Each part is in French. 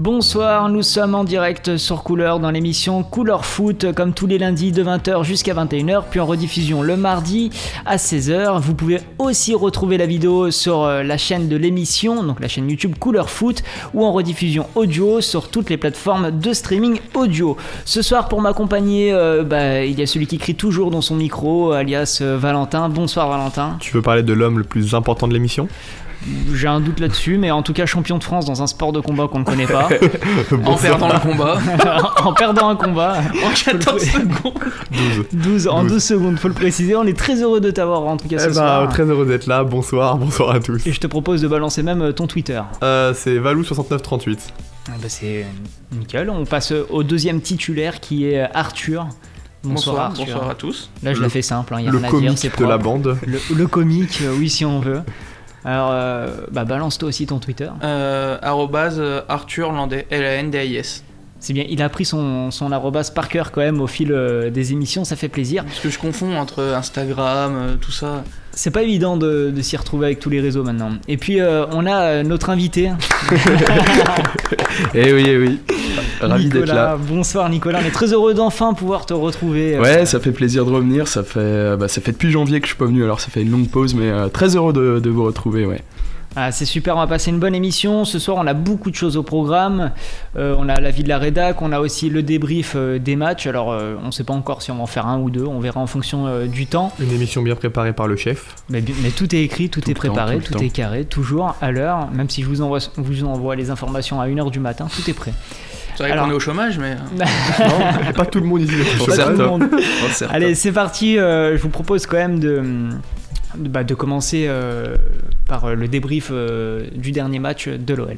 Bonsoir, nous sommes en direct sur Couleur dans l'émission Couleur Foot, comme tous les lundis de 20h jusqu'à 21h, puis en rediffusion le mardi à 16h. Vous pouvez aussi retrouver la vidéo sur la chaîne de l'émission, donc la chaîne YouTube Couleur Foot, ou en rediffusion audio sur toutes les plateformes de streaming audio. Ce soir, pour m'accompagner, il y a celui qui crie toujours dans son micro, alias Valentin. Bonsoir Valentin. Tu veux parler de l'homme le plus important de l'émission ? J'ai un doute là-dessus, mais en tout cas champion de France dans un sport de combat qu'on ne connaît pas. En perdant le combat. En perdant un combat. En 14 secondes. 12 en 12 secondes, faut le préciser. On est très heureux de t'avoir en tout cas ce soir. Très heureux d'être là, bonsoir à tous. Et je te propose de balancer même ton Twitter. C'est Valou6938. C'est nickel, on passe au deuxième titulaire qui est Arthur. Bonsoir à tous. Là je la fais simple, il y a rien à dire. Le comique de la bande. Le comique, oui si on veut. Alors, balance toi aussi ton Twitter. Arthur Landais, Landais. C'est bien, il a pris son arrobase par cœur quand même au fil des émissions, ça fait plaisir. Parce que je confonds entre Instagram, tout ça. C'est pas évident de s'y retrouver avec tous les réseaux maintenant. Et puis on a notre invité. Eh oui. Ravi Nicolas, d'être là. Bonsoir Nicolas, on est très heureux d'enfin pouvoir te retrouver. Ouais, ça fait plaisir de revenir, ça fait depuis janvier que je suis pas venu, alors ça fait une longue pause, mais très heureux de vous retrouver, ouais. Ah, c'est super, on va passer une bonne émission. Ce soir, on a beaucoup de choses au programme. On a l'avis de la rédac, on a aussi le débrief des matchs. Alors, on ne sait pas encore si on va en faire un ou deux, on verra en fonction du temps. Une émission bien préparée par le chef. Mais tout est écrit, tout est préparé, tout est carré, toujours à l'heure. Même si je vous envoie les informations à 1h du matin, tout est prêt. C'est vrai qu'on est au chômage, mais... Non, pas tout le monde ici. Allez, c'est parti. Je vous propose quand même de commencer par le débrief du dernier match de l'OL.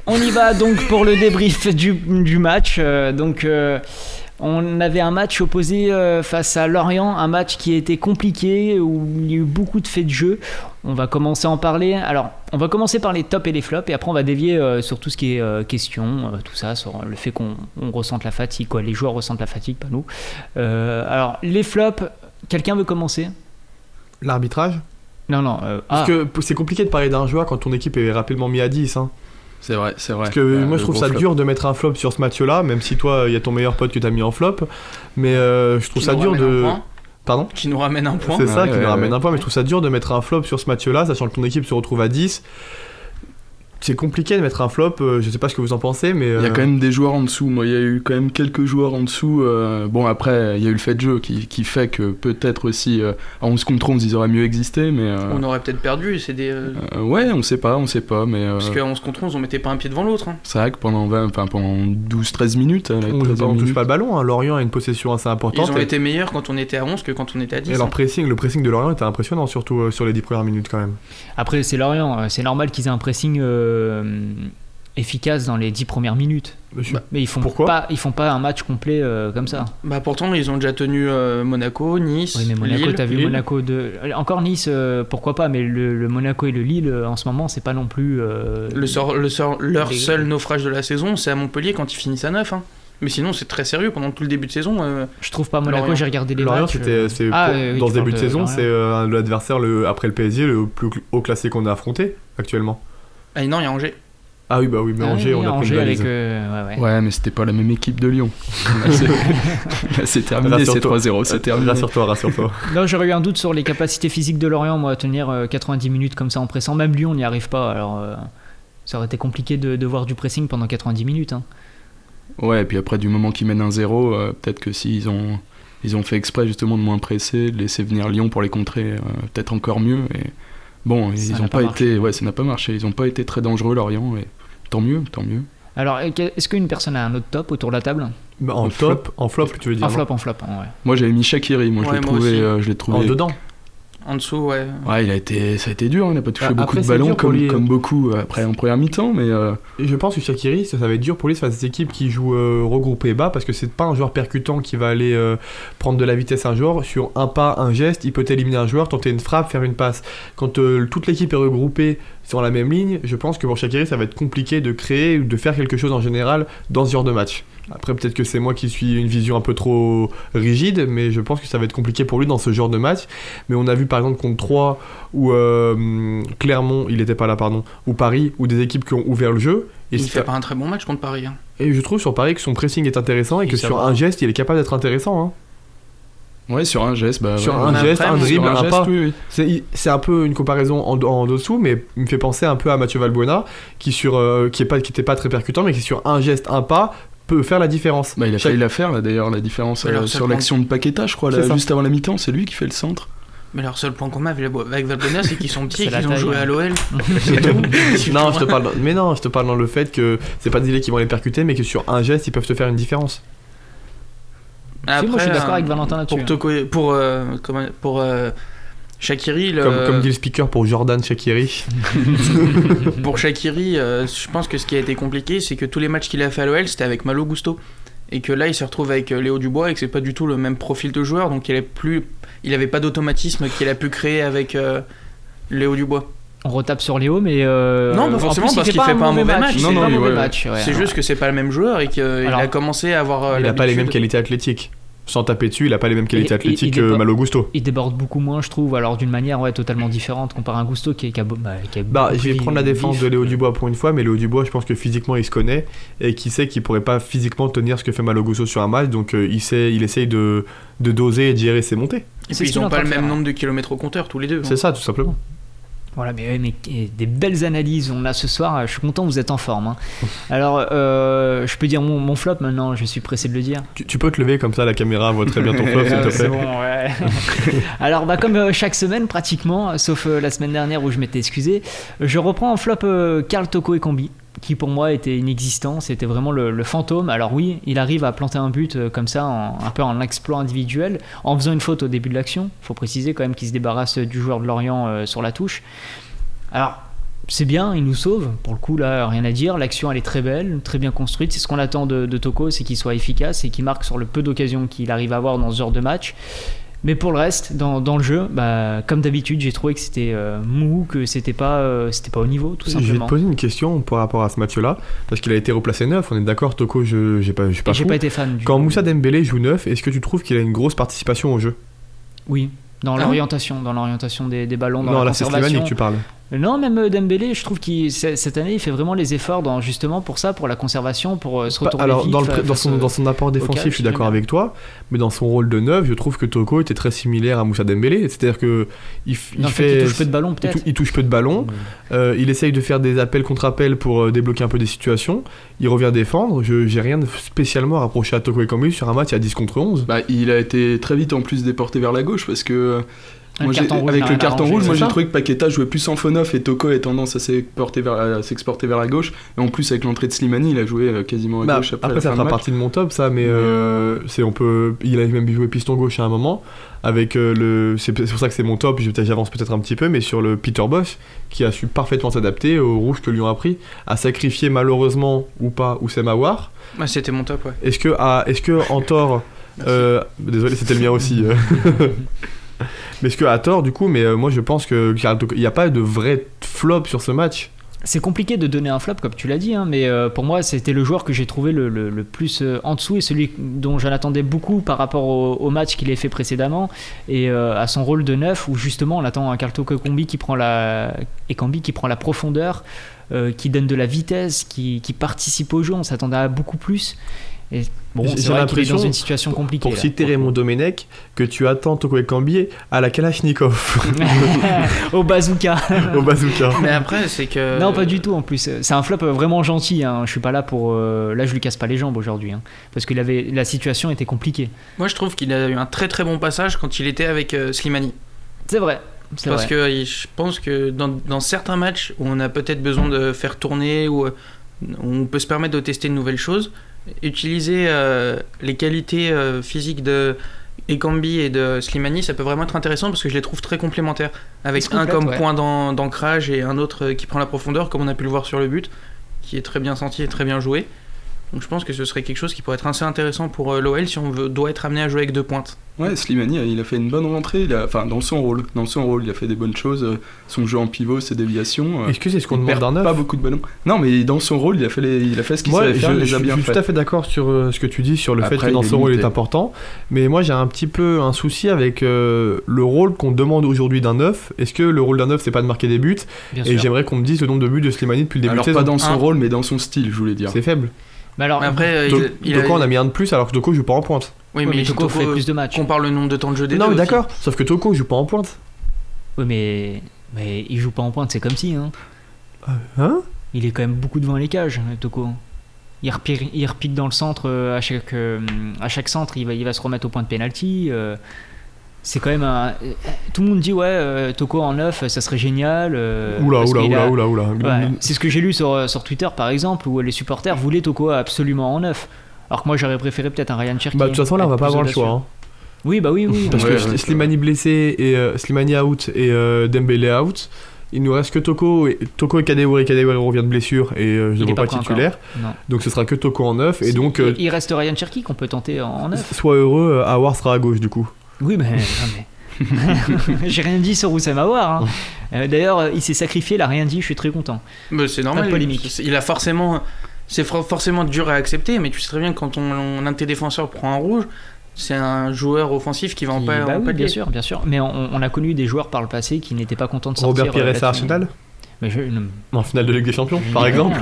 On y va donc pour le débrief du match. On avait un match opposé face à Lorient, un match qui a été compliqué, où il y a eu beaucoup de faits de jeu. On va commencer à en parler. Alors, on va commencer par les tops et les flops, et après on va dévier sur tout ce qui est question, tout ça, sur le fait qu'on ressente la fatigue, quoi. Les joueurs ressentent la fatigue, pas nous. Alors, les flops, quelqu'un veut commencer ? L'arbitrage ? Non. Parce que c'est compliqué de parler d'un joueur quand ton équipe est rapidement mise à 10, hein. C'est vrai. Parce que moi je trouve ça dur de mettre un flop sur ce match-là, même si toi il y a ton meilleur pote que t'as mis en flop, mais je trouve ça dur de... Pardon ? Qui nous ramène un point. C'est ça, qui nous ramène un point, mais je trouve ça dur de mettre un flop sur ce match-là, sachant que ton équipe se retrouve à 10. C'est compliqué de mettre un flop, je sais pas ce que vous en pensez, mais... Il y a quand même des joueurs en dessous, moi il y a eu quand même quelques joueurs en dessous, bon après il y a eu le fait de jeu qui fait que peut-être aussi à 11 contre 11 ils auraient mieux existé, mais... On aurait peut-être perdu, c'est des... Ouais, on sait pas, mais... Parce qu'à 11 contre 11 on mettait pas un pied devant l'autre, hein. C'est vrai que pendant 12-13 minutes... on touche pas le ballon, hein. Lorient a une possession assez importante. Ils ont été meilleurs quand on était à 11 que quand on était à 10. Et leur le pressing de Lorient était impressionnant, surtout sur les 10 premières minutes quand même. Après c'est Lorient, c'est normal qu'ils aient un pressing... efficace dans les 10 premières minutes. Mais ils font pas un match complet comme ça. Pourtant ils ont déjà tenu Monaco, Nice, oui, mais Monaco, Lille, t'as vu Lille. Monaco encore Nice, pourquoi pas, mais le Monaco et le Lille en ce moment c'est pas non plus leur seul naufrage de la saison, c'est à Montpellier quand ils finissent à 9, hein. Mais sinon c'est très sérieux pendant tout le début de saison. Je trouve pas Monaco, Lorient. J'ai regardé les Lorient, matchs. Dans ce début de saison, Lorient. c'est l'adversaire après le PSG le plus haut classé qu'on a affronté actuellement. Ah non, il y a Angers. Ah oui, mais Angers, on a pris une valise. Ouais, mais c'était pas la même équipe de Lyon. Là, c'est terminé, c'est 3-0, c'est terminé. Rassure-toi. Non, j'aurais eu un doute sur les capacités physiques de Lorient, moi, à tenir 90 minutes comme ça en pressant. Même Lyon n'y arrive pas, alors ça aurait été compliqué de voir du pressing pendant 90 minutes. Hein. Ouais, et puis après, du moment qu'ils mènent 1-0, peut-être que s'ils ont fait exprès justement de moins presser, de laisser venir Lyon pour les contrer, peut-être encore mieux. Et bon, ça n'a pas marché. Ils n'ont pas été très dangereux, Lorient, et tant mieux. Alors, est-ce qu'une personne a un autre top autour de la table ? En flop, tu veux dire ? En flop, ouais. Moi, j'avais mis Shaqiri, je l'ai trouvé... En dedans ? En dessous, ouais. Ouais, ça a été dur, il n'a pas touché beaucoup de ballons comme beaucoup après en première mi-temps, mais... Et je pense que Shaqiri, ça va être dur pour lui face à des équipes qui jouent regroupées bas, parce que c'est pas un joueur percutant qui va aller prendre de la vitesse un joueur. Sur un pas, un geste, il peut éliminer un joueur, tenter une frappe, faire une passe. Quand toute l'équipe est regroupée sur la même ligne, je pense que pour Shaqiri, ça va être compliqué de créer ou de faire quelque chose en général dans ce genre de match. Après, peut-être que c'est moi qui suis une vision un peu trop rigide, mais je pense que ça va être compliqué pour lui dans ce genre de match. Mais on a vu par exemple contre Troyes ou Clermont, il n'était pas là, pardon, ou Paris, ou des équipes qui ont ouvert le jeu. Et il fait pas un très bon match contre Paris. Hein. Et je trouve sur Paris que son pressing est intéressant et que sur un geste, il est capable d'être intéressant. Hein. Ouais, sur un geste, sur ouais. un geste, un dribble, un pas. Oui. C'est un peu une comparaison en dessous, mais il me fait penser un peu à Mathieu Valbuena, qui était pas très percutant, mais qui sur un geste, un pas, peut faire la différence. Bah, il a failli la faire, là, d'ailleurs, la différence sur l'action de Paqueta, je crois, là, juste avant la mi-temps, c'est lui qui fait le centre. Mais leur seul point commun avec Valbuena, c'est qu'ils sont petits et qu'ils ont joué à l'OL. Non, je te parle dans le fait que c'est pas des idées qui vont les percuter, mais que sur un geste, ils peuvent te faire une différence. Après, moi je suis d'accord avec Valentin là-dessus. Pour Shaqiri, comme dit le speaker pour Jordan Shaqiri. Pour Shaqiri, je pense que ce qui a été compliqué, c'est que tous les matchs qu'il a fait à l'OL, c'était avec Malo Gusto. Et que là, il se retrouve avec Léo Dubois et que c'est pas du tout le même profil de joueur, donc il avait pas d'automatisme qu'il a pu créer avec Léo Dubois. On retape sur Léo, mais non, pas forcément, parce qu'il fait pas un mauvais match. Non, c'est juste que c'est pas le même joueur et qu'il a commencé à avoir. Il a pas les mêmes qualités athlétiques. Sans taper dessus, il a pas les mêmes qualités athlétiques que Malo Gusto. Il déborde beaucoup moins, je trouve, alors d'une manière totalement différente comparé à un Gusto qui a je vais prendre la défense de Léo Dubois pour une fois, mais Léo Dubois, je pense que physiquement il se connaît et qu'il sait qu'il pourrait pas physiquement tenir ce que fait Malo Gusto sur un match, donc il essaye de doser et de gérer ses montées. Et puis ils ont pas le même nombre de kilomètres au compteur tous les deux. C'est ça, tout simplement. Voilà, mais des belles analyses on a ce soir, je suis content, vous êtes en forme. Hein. Alors, je peux dire mon flop maintenant, je suis pressé de le dire. Tu peux te lever comme ça, la caméra voit très bien ton flop, s'il te plaît. C'est bon, ouais. Alors, comme chaque semaine pratiquement, sauf la semaine dernière où je m'étais excusé, je reprends en flop Karl Toko Ekambi, qui pour moi était inexistant, c'était vraiment le fantôme. Alors oui, il arrive à planter un but comme ça, un peu en exploit individuel, en faisant une faute au début de l'action. Il faut préciser quand même qu'il se débarrasse du joueur de Lorient sur la touche. Alors, c'est bien, il nous sauve, pour le coup là, rien à dire, l'action elle est très belle, très bien construite, c'est ce qu'on attend de Toko, c'est qu'il soit efficace et qu'il marque sur le peu d'occasions qu'il arrive à avoir dans ce genre de match. Mais pour le reste, dans le jeu, comme d'habitude, j'ai trouvé que c'était mou, que c'était pas au niveau, tout simplement. Je vais te poser une question par rapport à ce match-là, parce qu'il a été replacé neuf. On est d'accord, Toko, j'ai pas été fan du Quand Moussa Dembélé joue neuf, est-ce que tu trouves qu'il a une grosse participation au jeu? Oui, dans l'orientation des ballons, dans la conservation. Non, là c'est Slimani que tu parles. Non, même Dembélé, je trouve qu'il cette année, il fait vraiment les efforts justement pour ça, pour la conservation, pour se retourner alors, vite. Dans son apport défensif, je suis d'accord avec toi, mais dans son rôle de neuf, je trouve que Toko était très similaire à Moussa Dembélé. C'est-à-dire que il touche peu de ballon, peut-être. Il touche peu de ballon. Il essaye de faire des appels contre appels pour débloquer un peu des situations. Il revient défendre. J'ai rien de spécialement à rapprocher à Toko Ekambi sur un match à 10 contre 11. Il a été très vite en plus déporté vers la gauche parce que. Moi, avec le carton rouge, j'ai trouvé que Paqueta jouait plus en faux neuf et Toko a tendance à s'exporter vers la gauche. Et en plus, avec l'entrée de Slimani, il a joué quasiment à gauche. Après ça fera partie de mon top, ça, mais il a même joué piston gauche à un moment. Avec c'est pour ça que c'est mon top. J'avance peut-être un petit peu, mais sur le Peter Bosz, qui a su parfaitement s'adapter au rouge que Lyon a pris, a sacrifié malheureusement ou pas Oussem Aouar. C'était mon top, ouais. Est-ce que en tort, désolé, c'était le mien aussi. Mais est-ce que à tort du coup, moi je pense qu'il n'y a pas de vrai flop sur ce match. C'est compliqué de donner un flop comme tu l'as dit, hein, mais pour moi c'était le joueur que j'ai trouvé le plus en dessous et celui dont j'en attendais beaucoup par rapport au match qu'il a fait précédemment et à son rôle de neuf où justement on attend un Karl Toko Ekambi qui prend la profondeur, qui donne de la vitesse, qui participe au jeu. On s'attendait à beaucoup plus. Et bon, c'est vrai qu'il est dans une situation compliquée. Pour citer Raymond Domenech, que tu attends Toko Ekambi à la Kalachnikov. Au bazooka. Au bazooka. Mais après, c'est que. Non, pas du tout en plus. C'est un flop vraiment gentil. Hein. Je suis pas là pour. Là, je lui casse pas les jambes aujourd'hui. Hein. Parce que la situation était compliquée. Moi, je trouve qu'il a eu un très très bon passage quand il était avec Slimani. C'est vrai. Parce que je pense que dans certains matchs où on a peut-être besoin de faire tourner, où on peut se permettre de tester de nouvelles choses, utiliser les qualités physiques de Ekambi et de Slimani, ça peut vraiment être intéressant parce que je les trouve très complémentaires. Avec point d'ancrage et un autre qui prend la profondeur, comme on a pu le voir sur le but, qui est très bien senti et très bien joué. Donc je pense que ce serait quelque chose qui pourrait être assez intéressant pour l'OL si on doit être amené à jouer avec 2 pointes. Ouais, Slimani, il a fait une bonne rentrée, dans son rôle, il a fait des bonnes choses, son jeu en pivot, ses déviations. Est-ce que c'est ce qu'on demande d'un neuf ? Pas beaucoup de ballons. Non, mais dans son rôle, il a fait ce qu'il savait faire, il les a bien fait. Je suis tout à fait d'accord sur ce que tu dis, sur le fait que dans son rôle il est important, mais moi j'ai un petit peu un souci avec le rôle qu'on demande aujourd'hui d'un neuf. Est-ce que le rôle d'un neuf c'est pas de marquer des buts ? Et j'aimerais qu'on me dise le nombre de buts de Slimani depuis le début de saison. Alors pas dans son rôle, mais dans son style, je voulais dire. C'est faible. Mais alors, après, Toko on a mis un de plus alors que Toko joue pas en pointe. Oui, mais Toko fait plus de matchs. Compare le nombre de temps de jeu des deux. Non, mais aussi. d'accord, sauf que Toko joue pas en pointe. Oui, mais il joue pas en pointe, c'est comme si. Hein ? Il est quand même beaucoup devant les cages, Toko. Il repique dans le centre à chaque centre, il va se remettre au point de pénalty. C'est quand même tout le monde dit Toko en 9 ça serait génial. Oula. Ouais, c'est ce que j'ai lu sur Twitter par exemple, où les supporters voulaient Toko absolument en 9. Alors que moi j'aurais préféré peut-être un Ryan Cherki. Bah de toute façon là on va pas avoir le choix. Hein. Oui. Parce que Slimani blessé et Slimani out et Dembélé out. Il nous reste que Toko et Kadewere. Kadewere revient de blessure et je ne vois pas titulaire. Donc ce sera que Toko en 9 et donc il reste Ryan Cherki qu'on peut tenter en 9. Sois heureux, Aouar sera à gauche du coup. Oui mais j'ai rien dit sur Oussama Aouar. D'ailleurs il s'est sacrifié, il a rien dit, je suis très content. Mais c'est normal. Pas de polémique. Il a forcément, c'est forcément dur à accepter, mais tu sais très bien que quand un de tes défenseurs prend un rouge, c'est un joueur offensif qui va en pas. Oui, bien sûr. Mais on a connu des joueurs par le passé qui n'étaient pas contents de sortir. Robert Pires à Arsenal. En finale de Ligue des Champions, par exemple.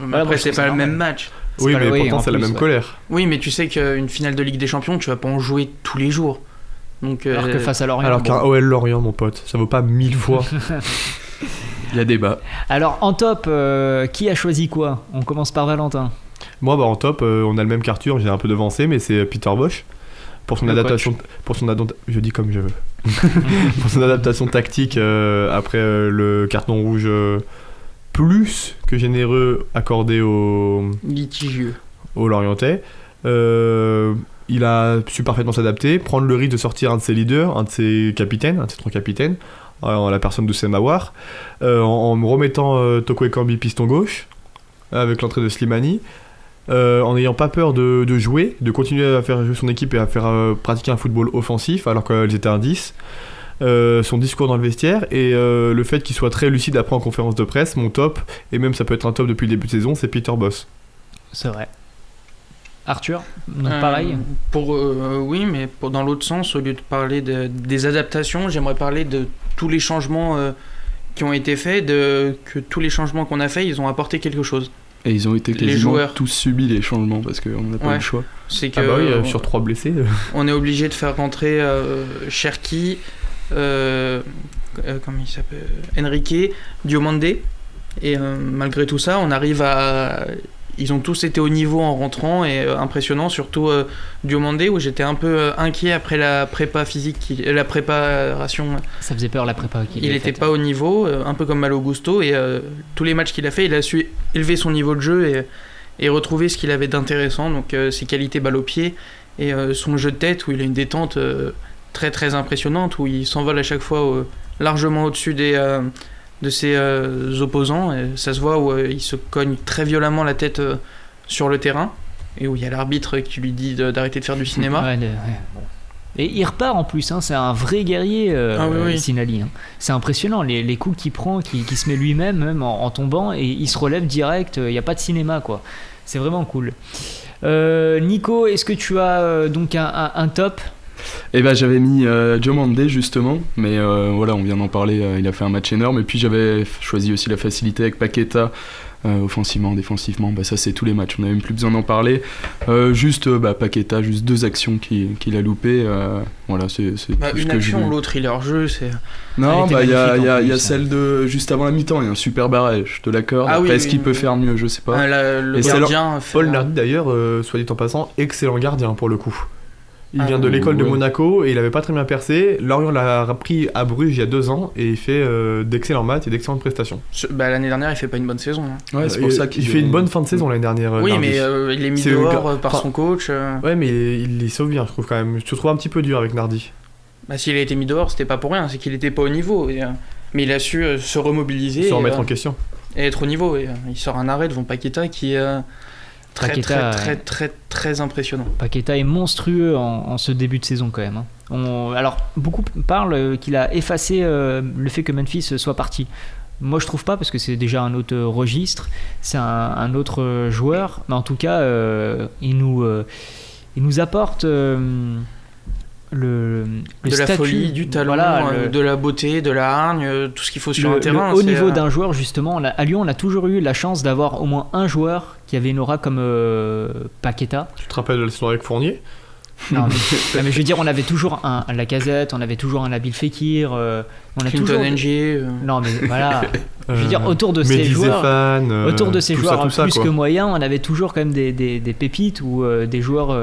Mais après, c'est pas le même match. Oui, mais pourtant c'est la même colère. Oui, mais tu sais qu'une finale de Ligue des Champions, tu vas pas en jouer tous les jours. Donc, alors que face à Lorient. Alors qu'un OL Lorient, mon pote, ça vaut pas 1000 fois. Il y a débat. Alors en top, qui a choisi quoi ? On commence par Valentin. Moi, en top, on a le même qu'Arthur, j'ai un peu devancé, mais c'est Peter Bosz. Pour son adaptation, je dis comme je veux. Pour son adaptation tactique après le carton rouge plus que généreux accordé au litigieux au Lorientais. Il a su parfaitement s'adapter, prendre le risque de sortir un de ses leaders, un de ses capitaines, un de ses 3 capitaines, en la personne d'Oussama Aouar, en remettant Toko Ekambi piston gauche, avec l'entrée de Slimani, en n'ayant pas peur de jouer, de continuer à faire jouer son équipe et à faire pratiquer un football offensif alors qu'elles étaient un 10. Son discours dans le vestiaire et le fait qu'il soit très lucide après en conférence de presse, mon top, et même ça peut être un top depuis le début de saison, c'est Peter Bosz. C'est vrai. Arthur, donc pareil. Oui, mais dans l'autre sens, au lieu de parler des adaptations, j'aimerais parler de tous les changements qui ont été faits, que tous les changements qu'on a faits, ils ont apporté quelque chose. Et ils ont été quasiment tous subis les changements parce qu'on n'a pas eu le choix. C'est que, sur 3 blessés. On est obligé de faire rentrer Cherki, comment il s'appelle, Enrique, Diomandé, et malgré tout ça, on arrive à. Ils ont tous été au niveau en rentrant et impressionnant, surtout Diomandé où j'étais un peu inquiet après la prépa physique, la préparation. Ça faisait peur la prépa. Il n'était pas au niveau, un peu comme Malo Gusto, et tous les matchs qu'il a fait, il a su élever son niveau de jeu et retrouver ce qu'il avait d'intéressant, donc ses qualités balle au pied et son jeu de tête où il a une détente très très impressionnante, où il s'envole à chaque fois largement au-dessus de ses opposants, et ça se voit où il se cogne très violemment la tête sur le terrain et où il y a l'arbitre qui lui dit d'arrêter de faire du cinéma. Bon. Et il repart en plus, c'est un vrai guerrier, Sinali. C'est impressionnant les coups qu'il prend, qui se met lui-même même en tombant, et il se relève direct, il n'y a pas de cinéma quoi. C'est vraiment cool. Nico, est-ce que tu as donc un top ? Eh ben j'avais mis Diomandé justement, mais voilà, on vient d'en parler, il a fait un match énorme, et puis j'avais choisi aussi la facilité avec Paqueta, offensivement, défensivement, ça c'est tous les matchs, on n'a même plus besoin d'en parler. Paqueta, juste 2 actions qu'il a loupées, voilà, c'est tout ce une que action, je... l'autre il est hors jeu, c'est... Non, il y a celle de juste avant la mi-temps, il y a un super barrage, je te l'accorde. Après, est-ce qu'il peut faire mieux, je sais pas. Le gardien... Paul Nardi d'ailleurs, soit dit en passant, excellent gardien pour le coup. Il vient de l'école de Monaco et il avait pas très bien percé. Lorient l'a repris à Bruges il y a 2 ans et il fait d'excellents matchs et d'excellentes prestations. L'année dernière, il fait pas une bonne saison. Ouais, c'est pour ça qu'il fait une bonne fin de saison l'année dernière. Oui, mais il est mis dehors par son coach. Ouais, mais il les sauve bien, je trouve quand même. Je te trouve un petit peu dur avec Nardi. S'il a été mis dehors, c'était pas pour rien, c'est qu'il était pas au niveau. Mais il a su se remobiliser. Se remettre en question. Et être au niveau. Et il sort un arrêt devant Paqueta qui Paqueta, très impressionnant. Paqueta est monstrueux en ce début de saison quand même. Alors, beaucoup parlent qu'il a effacé le fait que Memphis soit parti. Moi, je trouve pas, parce que c'est déjà un autre registre, c'est un autre joueur, mais en tout cas, il nous apporte de la folie, du talent, de la beauté, de la hargne, tout ce qu'il faut sur un terrain. Au niveau d'un joueur, justement, à Lyon, on a toujours eu la chance d'avoir au moins un joueur qui avait une aura comme Paqueta. Tu te rappelles de la saison avec Fournier? Non, mais je veux dire, on avait toujours un Lacazette, on avait toujours un Nabil Fekir, on a toujours. Non, mais voilà. Je veux dire, autour de ces joueurs, plus que moyens, on avait toujours quand même des pépites ou des joueurs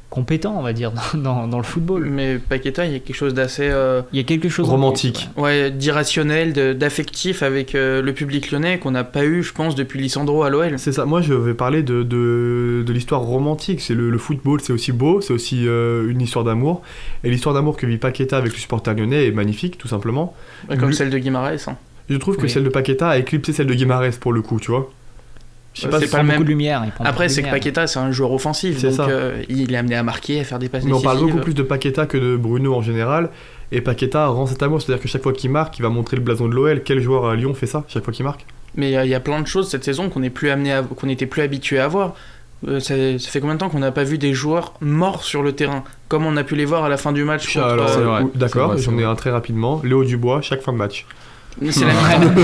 compétent, on va dire, dans le football. Mais Paqueta, il y a quelque chose d'assez... il y a quelque chose romantique. Ouais, d'irrationnel, d'affectif avec le public lyonnais qu'on n'a pas eu, je pense, depuis Lisandro à l'OL. C'est ça, moi je vais parler de l'histoire romantique. C'est le football, c'est aussi beau, c'est aussi une histoire d'amour. Et l'histoire d'amour que vit Paqueta avec le supporter lyonnais est magnifique, tout simplement. Comme celle de Guimarães. Je trouve que celle de Paqueta a éclipsé celle de Guimarães pour le coup, tu vois. C'est pas beaucoup de lumière. Après, c'est que Paqueta, c'est un joueur offensif, donc il est amené à marquer, à faire des passes décisives. Mais on parle beaucoup plus de Paqueta que de Bruno en général. Et Paqueta rend cet amour, c'est-à-dire que chaque fois qu'il marque, il va montrer le blason de l'OL. Quel joueur à Lyon fait ça chaque fois qu'il marque? Mais il y a plein de choses cette saison qu'on n'était plus habitué à voir. Ça fait combien de temps qu'on n'a pas vu des joueurs morts sur le terrain, comme on a pu les voir à la fin du match contre... D'accord, j'en ai un très rapidement. Léo Dubois, chaque fin de match. C'est la même.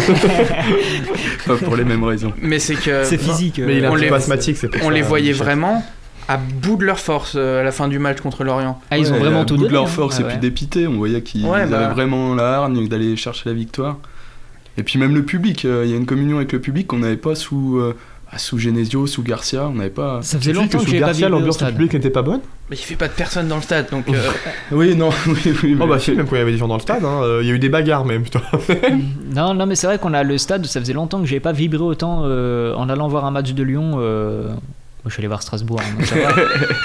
Pas pour les mêmes raisons. Mais c'est que c'est physique. Mais il est un peu asthmatique, c'est pour ça. On les voyait vraiment à bout de leur force à la fin du match contre Lorient. Ah, ils ont vraiment tout donné. À bout de leur force et puis dépité. On voyait qu'ils avaient vraiment la hargne d'aller chercher la victoire. Et puis même le public, il y a une communion avec le public qu'on n'avait pas sous Genesio, sous Garcia, on n'avait pas. Ça faisait longtemps que j'ai pas vu l'ambiance du public n'était pas bonne. Mais il fait pas de personne dans le stade, donc. Oui, non, oui. Oh bah si, même quand il y avait des gens dans le stade, il y a eu des bagarres même. non, mais c'est vrai qu'on a le stade. Ça faisait longtemps que j'avais pas vibré autant en allant voir un match de Lyon. Moi, je suis allé voir Strasbourg. Ça va.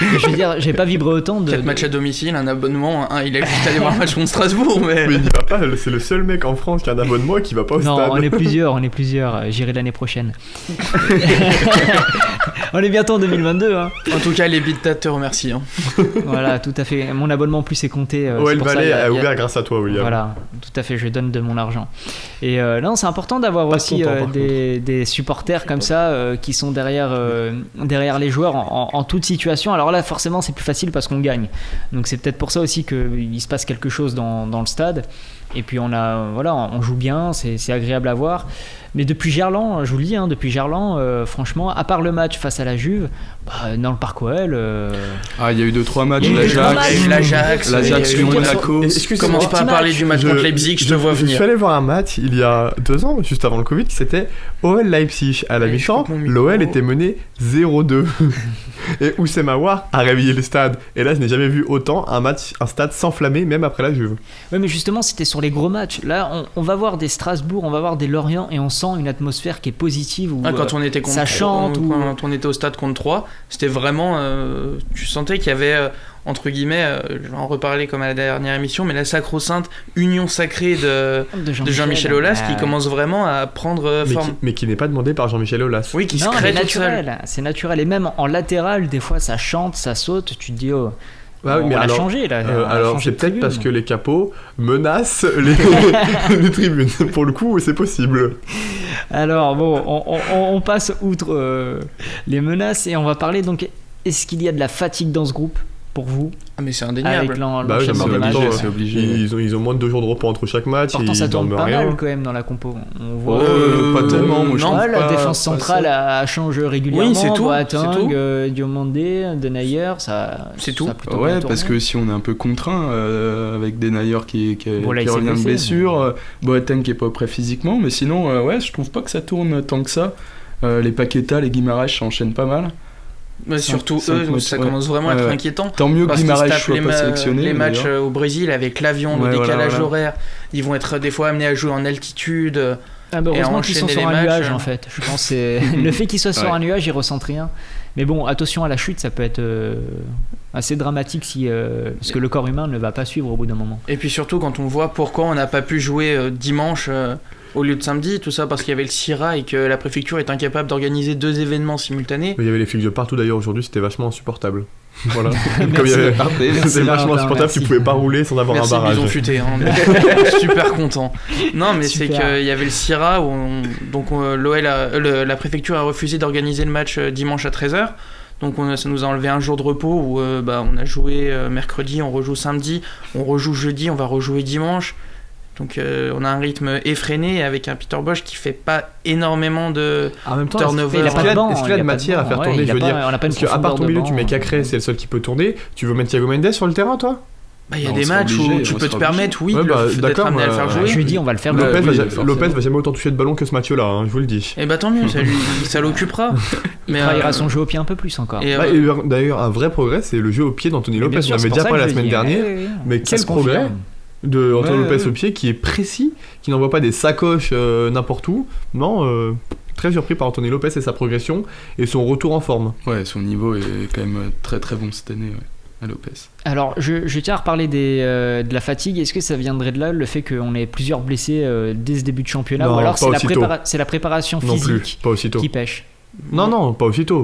Je veux dire, j'ai pas vibré autant de. 4 matchs à domicile, un abonnement. Il a juste allé voir un match contre Strasbourg, mais. Mais il n'y va pas. C'est le seul mec en France qui a un abonnement et qui va pas au stade. Non, on est plusieurs. J'irai l'année prochaine. On est bientôt en 2022. En tout cas, les Bitat te remercient. Voilà, tout à fait. Mon abonnement plus est compté. OL Valais a ouvert grâce à toi, William. Voilà, tout à fait. Je donne de mon argent. Et non, c'est important d'avoir aussi des supporters comme ça qui sont derrière les joueurs en toute situation. Alors là, forcément, c'est plus facile parce qu'on gagne. Donc c'est peut-être pour ça aussi qu'il se passe quelque chose dans le stade. Et puis on joue bien, c'est agréable à voir. Mais depuis Gerland, je vous le dis, depuis Gerland, franchement, à part le match face à la Juve, dans le Parc OL... il y a eu 2-3 matchs, l'Ajax, Lyon, Monaco... Commence pas à parler du match contre Leipzig, je te vois venir. Je suis allé voir un match il y a 2 ans, juste avant le Covid, c'était OL Leipzig. À la mi-temps, l'OL était mené 0-2. Et Oussem Aouar a réveillé le stade. Et là, je n'ai jamais vu autant un stade s'enflammer, même après la Juve. Oui, mais justement, c'était sur les gros matchs. Là, on va voir des Strasbourg, on va voir des Lorient, et on sent une atmosphère qui est positive. Où, quand on était contre ça chante. Quand on était au stade contre 3, c'était vraiment... tu sentais qu'il y avait... entre guillemets, je vais en reparler comme à la dernière émission, mais la sacro-sainte union sacrée de Jean-Michel Aulas qui commence vraiment à prendre forme. Mais qui n'est pas demandé par Jean-Michel Aulas. Oui, qui se crée naturel. C'est naturel. Et même en latéral, des fois, ça chante, ça saute. Tu te dis, on a changé là. Alors c'est peut-être parce que les capots menacent les tribunes. Pour le coup, c'est possible. Alors bon, on passe outre les menaces et on va parler donc. Est-ce qu'il y a de la fatigue dans ce groupe pour vous? Mais c'est indéniable. C'est obligé. Ils ont moins de 2 jours de repos entre chaque match. Pourtant, ça tourne pas mal quand même dans la compo. On voit pas tellement. La défense centrale change régulièrement. Oui, c'est tout. Boateng, Diomandé, Denayer, c'est tout. Ouais, parce que si on est un peu contraint avec Denayer qui revient de blessure, Boateng qui est pas prêt physiquement, mais sinon, je trouve pas que ça tourne tant que ça. Les Paqueta, les Guimarães s'enchaînent pas mal. Mais surtout ça commence vraiment à être inquiétant. Tant mieux que Guimarães soit pas sélectionné. Les matchs au Brésil avec l'avion, le décalage horaire, ils vont être des fois amenés à jouer en altitude. Heureusement qu'ils sont sur un nuage en fait. Je pense que le fait qu'ils soient sur un nuage, ils ressentent rien. Mais bon, attention à la chute, ça peut être assez dramatique parce que le corps humain ne va pas suivre au bout d'un moment. Et puis surtout quand on voit pourquoi on n'a pas pu jouer dimanche au lieu de samedi, tout ça parce qu'il y avait le CIRA et que la préfecture est incapable d'organiser 2 événements simultanés. Mais il y avait les flics de partout d'ailleurs aujourd'hui, c'était vachement insupportable. Voilà. Comme Merci. il y avait... Merci, C'était vachement Valentin, insupportable, merci. tu pouvais pas rouler sans avoir Merci un barrage. Bison Futé, hein. Je suis super content. Non, mais c'est Super. qu'il y avait le CIRA où la préfecture a refusé d'organiser le match dimanche à 13h. Donc ça nous a enlevé un jour de repos où on a joué mercredi, on rejoue samedi, on rejoue jeudi, on va rejouer dimanche. Donc on a un rythme effréné avec un Peter Bosz qui fait pas énormément de En même temps, turnover. est-ce qu'il y a de matière à faire tourner, je veux dire? On n'a pas une Parce qu'à part ton milieu, tu mets Cacré, c'est le seul qui peut tourner. Tu veux mettre Thiago Mendes sur le terrain, toi? Il y a On des sera matchs obligé, où tu on peux sera te permettre, oui, Ouais, d'être d'accord, amené à le faire jouer. Je lui dis, on va le faire. Lopez, oui, va, forcément. Lopez va jamais autant toucher de ballon que ce match-là, hein, je vous le dis. Et bah tant mieux, ça l'occupera. Il travaillera son jeu au pied un peu plus encore. Et, Bah, et d'ailleurs, un vrai progrès, c'est le jeu au pied d'Anthony Lopez. On avait déjà parlé la semaine dernière. Mais quel progrès de Anthony Lopez au pied qui est précis, qui n'envoie pas des sacoches n'importe où. Non, très surpris par Anthony Lopez et sa progression et son retour en forme. Ouais, son niveau est quand même très très bon cette année, ouais, à Lopez. Alors, je tiens à reparler de la fatigue. Est-ce que ça viendrait de là, le fait qu'on ait plusieurs blessés dès ce début de championnat? Non, Ou alors pas c'est aussitôt. c'est la préparation Non plus, physique pas aussitôt. qui pêche? Non, pas aussitôt.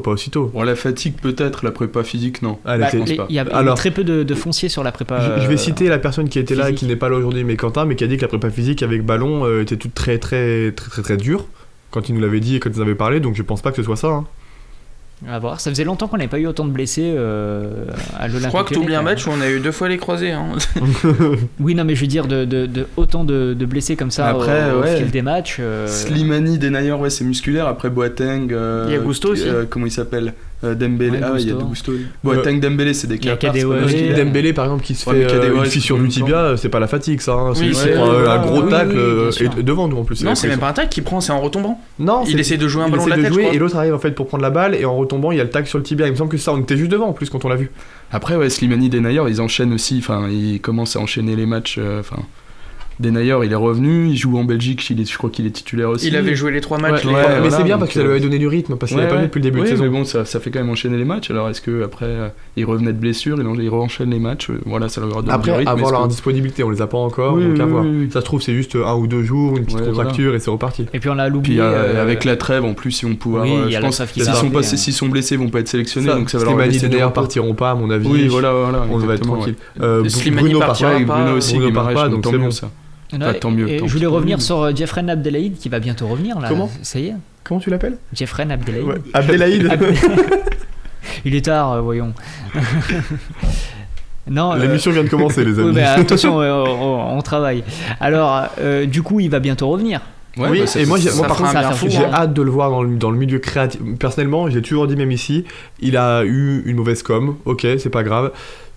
Bon, la fatigue peut-être, la prépa physique, non. Allez, Bah, c'est- pense pas. il y a Alors, très peu de foncier sur la prépa. je vais citer la personne qui était là et physique. qui n'est pas là aujourd'hui, mais Quentin, mais qui a dit que la prépa physique avec ballon était toute très dure quand il nous l'avait dit et quand il nous avait parlé, donc je pense pas que ce soit ça. Hein. À voir. Ça faisait longtemps qu'on n'avait pas eu autant de blessés à l'Olympique. je crois que tu oublies Lyonnais, un quand match où on a eu 2 fois les croisés. Hein. Oui, non, mais je veux dire, autant de blessés comme ça Après, au ouais. fil des matchs. Slimani, Denayer, ouais, c'est musculaire. Après Boateng. Il y a Gusto aussi. Comment il s'appelle Dembélé. Ouais, Ah, il y a Gusto. Gusto. Boateng, Dembélé, c'est des Il y a cas à part, c'est Kadewere. pas musculaire. Dembélé par exemple qui se Ouais, mais fait Kadewere, une c'est fissure en du même temps. tibia, c'est pas la fatigue ça. Hein. Oui, C'est c'est- un gros oui, tacle bien sûr. et devant nous en plus. Non, c'est même pas un tacle qu'il prend, c'est en retombant. Non, Il essaie de jouer un il ballon de essaie la tête, je jouer crois. et l'autre arrive en fait pour prendre la balle et en retombant il y a le tacle sur le tibia. Il me semble que ça, on était juste devant en plus quand on l'a vu. Après, ouais, Slimani, Denayer, ils enchaînent aussi. Enfin, ils commencent à enchaîner les matchs. Enfin, Denayer, il est revenu. Il joue en Belgique. Je crois qu'il est titulaire aussi. Il avait joué les 3 matchs. Ouais, les- mais voilà, c'est bien donc, parce que ça lui avait donné du rythme parce qu'il avait pas vu depuis le début de ouais, saison. mais bon, ça fait quand même enchaîner les matchs. Alors, est-ce que après, il revenait de blessure, il re-enchaîne les matchs. Voilà, ça leur aura donné du Après, rythme. avoir est-ce leur que- indisponibilité, on les a pas encore, Oui, donc à oui, voir. oui. Ça se trouve, c'est juste 1 ou 2 jours, une petite Ouais, contracture et c'est reparti. Et puis on l'a Puis oublié. avec la trêve, en plus, ils vont pouvoir. Oui, il y je a la pense trêve qui s'ils va sont arriver, passés, hein. s'ils sont blessés, ils vont pas être sélectionnés. Donc ça va leur Slimani laisser du d'ailleurs repos. partiront pas, à mon avis. Oui, voilà. On va être exactement, tranquille. Slimani Bruno part partira pas, Ouais, pas, Bruno aussi, Bruno part Guimaraes, pas, donc donc tant c'est mieux bon. ça. Ouais, tant mieux, et tant je voulais pis pour revenir lui. sur Jeffrey Abdelhaïd qui va bientôt revenir là. Comment Ça y est. Comment tu l'appelles Jeffrey Abdelhaïd. Abdelhaïd. Il est tard, voyons. Non. L'émission vient de commencer, les Oui, amis. mais attention, on travaille. Alors, du coup, il va bientôt revenir. Ouais, Oui, bah, ça et fait- moi, ça par fera contre, un bien fou, j'ai hein. hâte de le voir dans le milieu créatif. Personnellement, j'ai toujours dit, même ici, il a eu une mauvaise com. Ok, c'est pas grave.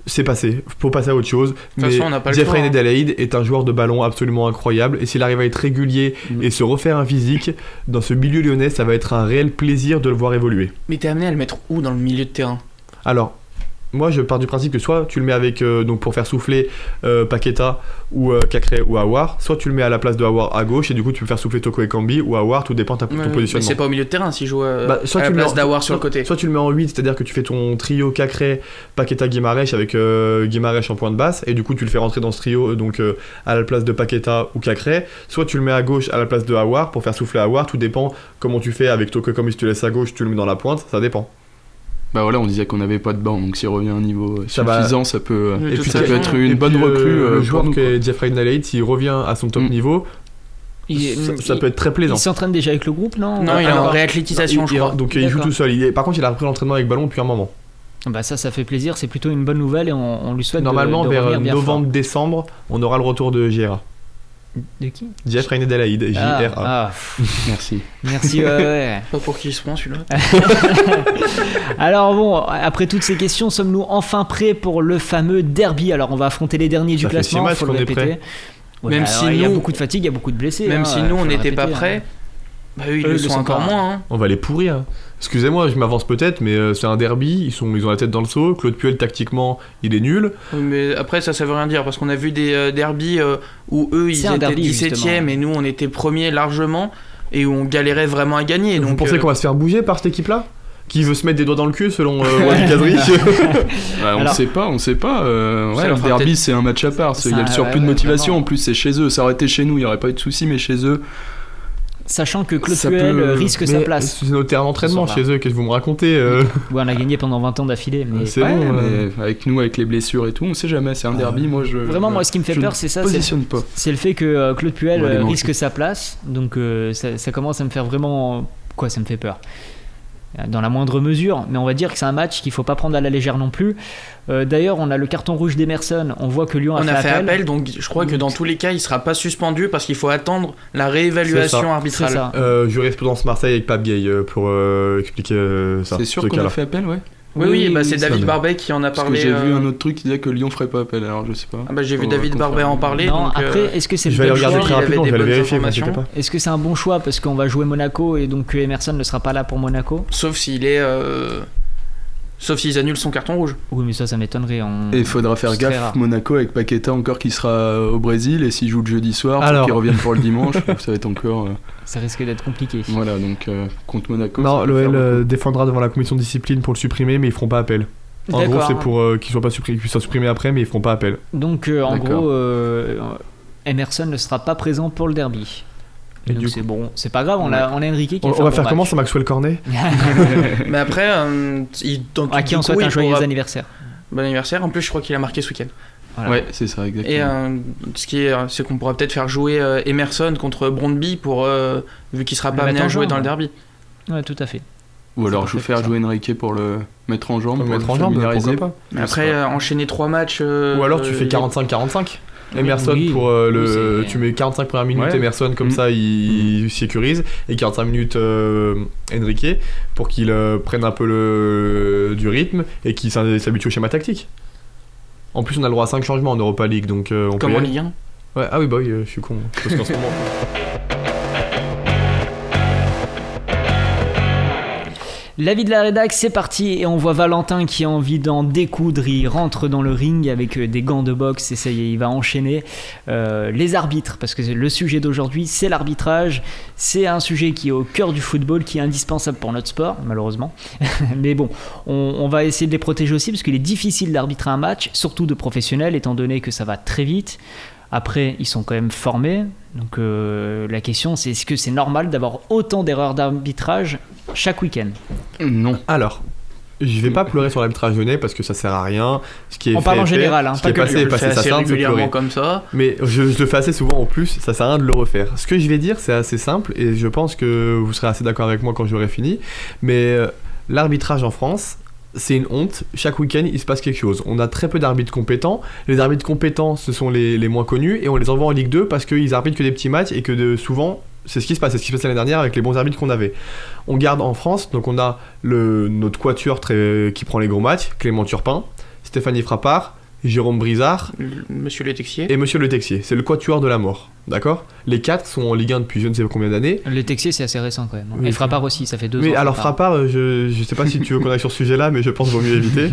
C'est passé. Faut passer à autre chose. toute Mais façon, on n'a pas le Jeffrey choix, hein. Abdelhaïd est un joueur de ballon absolument incroyable. Et s'il arrive à être régulier et se refaire un physique, dans ce milieu lyonnais, ça va être un réel plaisir de le voir évoluer. Mais t'es amené à le mettre où dans le milieu de terrain? Alors, moi je pars du principe que soit tu le mets avec donc pour faire souffler Paqueta ou Cacré ou Aouar, soit tu le mets à la place de Aouar à gauche et du coup tu peux faire souffler Toko Ekambi ou Aouar, tout dépend de ton Mais positionnement. c'est pas au milieu de terrain s'il joue Bah, soit à la tu le mets place en- d'Awar sur le côté. Soit tu le mets en 8, c'est-à-dire que tu fais ton trio Cacré, Paqueta, Guimaraes avec Guimaraes en point de basse et du coup tu le fais rentrer dans ce trio donc à la place de Paqueta ou Cacré, soit tu le mets à gauche à la place de Aouar pour faire souffler Aouar, tout dépend comment tu fais avec Toko Ekambi, si tu laisses à gauche, tu le mets dans la pointe, ça dépend. Bah voilà, on disait qu'on n'avait pas de banc, donc s'il revient à un niveau Ça va. suffisant, ça peut, Mais de Et toute puis ça façon, peut être une Et bonne puis, recrue. le pour joueur nous, qui quoi. est Jeffrey Abdelhaïd, s'il revient à son top Mm. niveau, ça peut être très plaisant. Il s'entraîne déjà avec le groupe, non? Non, il est en Alors, réathlétisation, je crois. Donc il joue D'accord. tout seul. Par contre, il a repris l'entraînement avec ballon depuis un moment. Bah ça fait plaisir, c'est plutôt une bonne nouvelle et on lui souhaite Normalement, de vers revenir bien novembre-décembre, on aura le retour de JRA. fort. De qui? Jeffrey Abdelhaïd, JRA. Ah, Merci. merci, ouais. Pas pour qui il se prend celui-là. Alors bon, après toutes ces questions, sommes-nous enfin prêts pour le fameux derby? Alors on va affronter les derniers du Ça fait classement, 6 matchs faut le qu'on est répéter. prêts. Ouais, Même bah, si alors, il y a nous- beaucoup de fatigue, il y a beaucoup de blessés. Même hein, si faut nous on le n'était pas répéter, prêts, hein. bah eux ils Eux, le ils le sont sont encore pas. moins. Hein. On va les pourrir. Excusez-moi, je m'avance peut-être, mais c'est un derby. Ils ont la tête dans le seau. Claude Puel, tactiquement, il est nul. Oui, mais après ça veut rien dire parce qu'on a vu des derbys où eux ils C'est un étaient derby, 17ème justement. et nous on était premiers largement et où on galérait vraiment à gagner. Vous Donc, pensez qu'on va se faire bouger par cette équipe-là qui veut se mettre des doigts dans le cul selon Wally Kazri? Bah, on Alors- sait pas. Ça Ouais, leur le fera derby, peut-être- c'est un match à part. Il y a le Ça, surplus ouais, de motivation. vraiment. En plus, c'est chez eux. Ça aurait été chez nous, il n'y aurait pas eu de soucis, mais chez eux, Sachant que Claude Ça Puel peut- risque sa place. C'est nos terrains d'entraînement Ce soir-là. chez eux, qu'est-ce que vous me racontez Ouais, on a gagné pendant 20 ans d'affilée. Mais... C'est Ouais, bon. mais avec nous, avec les blessures et tout, on sait jamais. C'est un derby, moi je. Vraiment, moi, ce qui me fait je peur, ne c'est ça. positionne pas. C'est le fait que Claude Puel On va les manquer. risque sa place. Donc ça commence à me faire vraiment... Quoi, ça me fait peur dans la moindre mesure, mais on va dire que c'est un match qu'il faut pas prendre à la légère non plus. D'ailleurs, on a le carton rouge d'Emerson, on voit que Lyon On a fait appel. appel, donc je crois que dans tous les cas, il sera pas suspendu parce qu'il faut attendre la C'est réévaluation ça. C'est arbitrale. ça. Jurisprudence Marseille avec Pape Gay pour expliquer ça. C'est sûr ce qu'on a cas-là. fait appel, ouais. Oui, bah, c'est ça David va. Barbet qui en a Parce que parlé. j'ai vu un autre truc qui disait que Lyon ferait pas appel, alors je sais pas. Ah bah, j'ai vu Faut David Barbet en parler. Non, donc, après, est-ce que c'est Je le vais aller bon regarder choix très il avait rapidement, je des vais aller bonnes vérifier, vous informations. inquiétez pas. Est-ce que c'est un bon choix parce qu'on va jouer Monaco et donc Emerson ne sera pas là pour Monaco? Sauf s'il est. Sauf s'ils annulent son carton rouge. Oui, mais ça m'étonnerait. Et il faudra faire C'est très gaffe, rare. Monaco avec Paqueta encore qui sera au Brésil, et s'il joue le jeudi soir, Alors. pour qu'il revienne pour le dimanche, ça va être encore. Ça risque d'être compliqué. Voilà, donc contre Monaco. Non, ça peut faire l'OL beaucoup. défendra devant la commission de discipline pour le supprimer, mais ils feront pas appel. En gros, D'accord. c'est pour qu'il soit supprimé après, mais ils feront pas appel. Donc en D'accord. gros, Emerson ne sera pas présent pour le derby. Et Donc du c'est bon, c'est pas grave, on a Enrique qui On fait un va bon faire match. comment sur Maxwell Cornet Mais après, À qui on souhaite un joyeux anniversaire. Bon anniversaire. En plus, je crois qu'il a marqué ce week-end. Voilà. Ouais, c'est ça, exactement. Et ce qui est, c'est qu'on pourra peut-être faire jouer Emerson contre Brondby pour vu qu'il sera Le pas amené mettre à en jouer jambe. dans le derby. Ouais, tout à fait. Ou alors c'est je vais parfait faire pour jouer Enrique pour le mettre en jambe, Pour pour le mettre le en jambe, familiariser. pourquoi pas. Mais après, enchaîner 3 matchs. Ou alors tu fais 45-45. Emerson oui. pour Oui, c'est- tu mets 45 premières minutes Ouais. Emerson comme ça il sécurise, et 45 minutes Enrique pour qu'il prenne un peu du rythme et qu'il s'habitue au schéma tactique. En plus on a le droit à 5 changements en Europa League, donc on peut Comme y en aller. Ligue 1. Ouais, ah oui bah oui, je suis con parce qu'en ce moment L'avis de la rédac, c'est parti et on voit Valentin qui a envie d'en découdre, il rentre dans le ring avec des gants de boxe et ça y est, il va enchaîner les arbitres, parce que le sujet d'aujourd'hui c'est l'arbitrage, c'est un sujet qui est au cœur du football, qui est indispensable pour notre sport, malheureusement, mais bon, on va essayer de les protéger aussi parce qu'il est difficile d'arbitrer un match, surtout de professionnels, étant donné que ça va très vite. Après, ils sont quand même formés. Donc la question, c'est est-ce que c'est normal d'avoir autant d'erreurs d'arbitrage chaque week-end? Non. Alors, je vais pas pleurer sur l'arbitrage lyonnais parce que ça sert à rien. Ce qui est On fait parle en est fait. général, hein, Ce pas qui est que passé Je est le fais passé, ça assez sert à rien de se régulièrement pleurer. comme ça. Mais je le fais assez souvent en plus, ça sert à rien de le refaire. Ce que je vais dire, c'est assez simple et je pense que vous serez assez d'accord avec moi quand j'aurai fini. Mais l'arbitrage en France, c'est une honte. Chaque week-end, il se passe quelque chose. On a très peu d'arbitres compétents. Les arbitres compétents, ce sont les moins connus et on les envoie en Ligue 2 parce qu'ils arbitrent que des petits matchs et que souvent, c'est ce qui se passe. C'est ce qui se passait l'année dernière avec les bons arbitres qu'on avait. On garde en France, donc on a notre quatuor qui prend les gros matchs, Clément Turpin, Stéphanie Frappard, Jérôme Brizard Monsieur Le Texier. et Monsieur Le Texier. C'est le quatuor de la mort, d'accord? Les 4 sont en Ligue 1 depuis je ne sais pas combien d'années. Le Texier, c'est assez récent quand même. Oui, Et Frappard aussi, ça fait 2 ans. Mais alors Frappard, je sais pas si tu veux qu'on aille sur ce sujet-là, mais je pense qu'il vaut mieux éviter.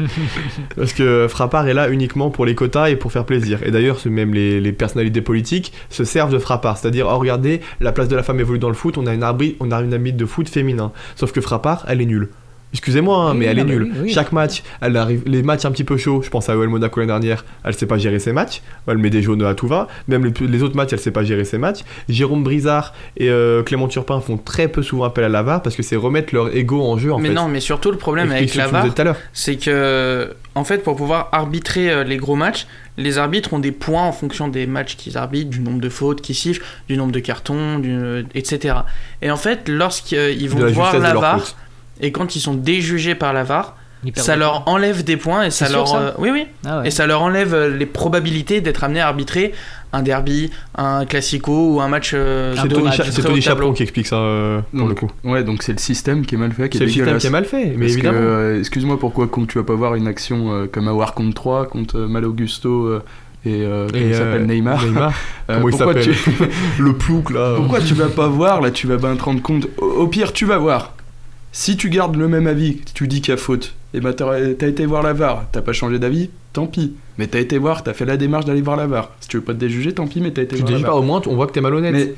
Parce que Frappard est là uniquement pour les quotas et pour faire plaisir. Et d'ailleurs, même les personnalités politiques se servent de Frappard. C'est-à-dire, oh regardez, la place de la femme évolue dans le foot, on a une arbitre de foot féminin. Sauf que Frappard, elle est nulle. Excusez-moi, hein, Oui, mais elle non, est mais nulle. oui. Chaque match, elle arrive, les matchs un petit peu chauds, je pense à OL Monaco l'année dernière, elle sait pas gérer ses matchs, elle met des jaunes à tout va. Même les autres matchs, elle sait pas gérer ses matchs. Jérôme Brizard et Clément Turpin font très peu souvent appel à la VAR parce que c'est remettre leur ego en jeu en Mais fait. non, mais surtout le problème avec Explique ce la que tu me VAR, disais tout à l'heure. c'est que en fait pour pouvoir arbitrer les gros matchs, les arbitres ont des points en fonction des matchs qu'ils arbitrent, du nombre de fautes qu'ils sifflent, du nombre de cartons, etc. Et en fait, lorsqu'ils De vont la voir justesse de la leur VAR faute. et quand ils sont déjugés par la VAR, Ils perdent ça le leur temps. enlève des points et ça C'est sûr, leur ça oui. Ah ouais. Et ça leur enlève les probabilités d'être amené à arbitrer un derby, un classico ou un match C'est beau Tony, match, c'est très Tony haut tableau. Chaperon qui explique ça pour Donc, le coup. Ouais, donc c'est le système qui est mal fait, qui C'est est le système dégueulasse. qui est mal fait, mais Parce évidemment. que, excuse-moi, pourquoi quand tu vas pas voir une action comme Awar contre 3, contre Mal Augusto et comment il s'appelle Neymar, Comment il pourquoi s'appelle tu... Le plouc là. Pourquoi tu vas pas voir, là tu vas bien te rendre compte, au pire tu vas voir. Si tu gardes le même avis, tu dis qu'il y a faute, et bah t'as été voir la VAR, t'as pas changé d'avis, tant pis. Mais t'as été voir, t'as fait la démarche d'aller voir la VAR. Si tu veux pas te déjuger, tant pis, mais t'as été Tu voir la déjuges VAR. pas, au moins on voit que t'es malhonnête. Mais-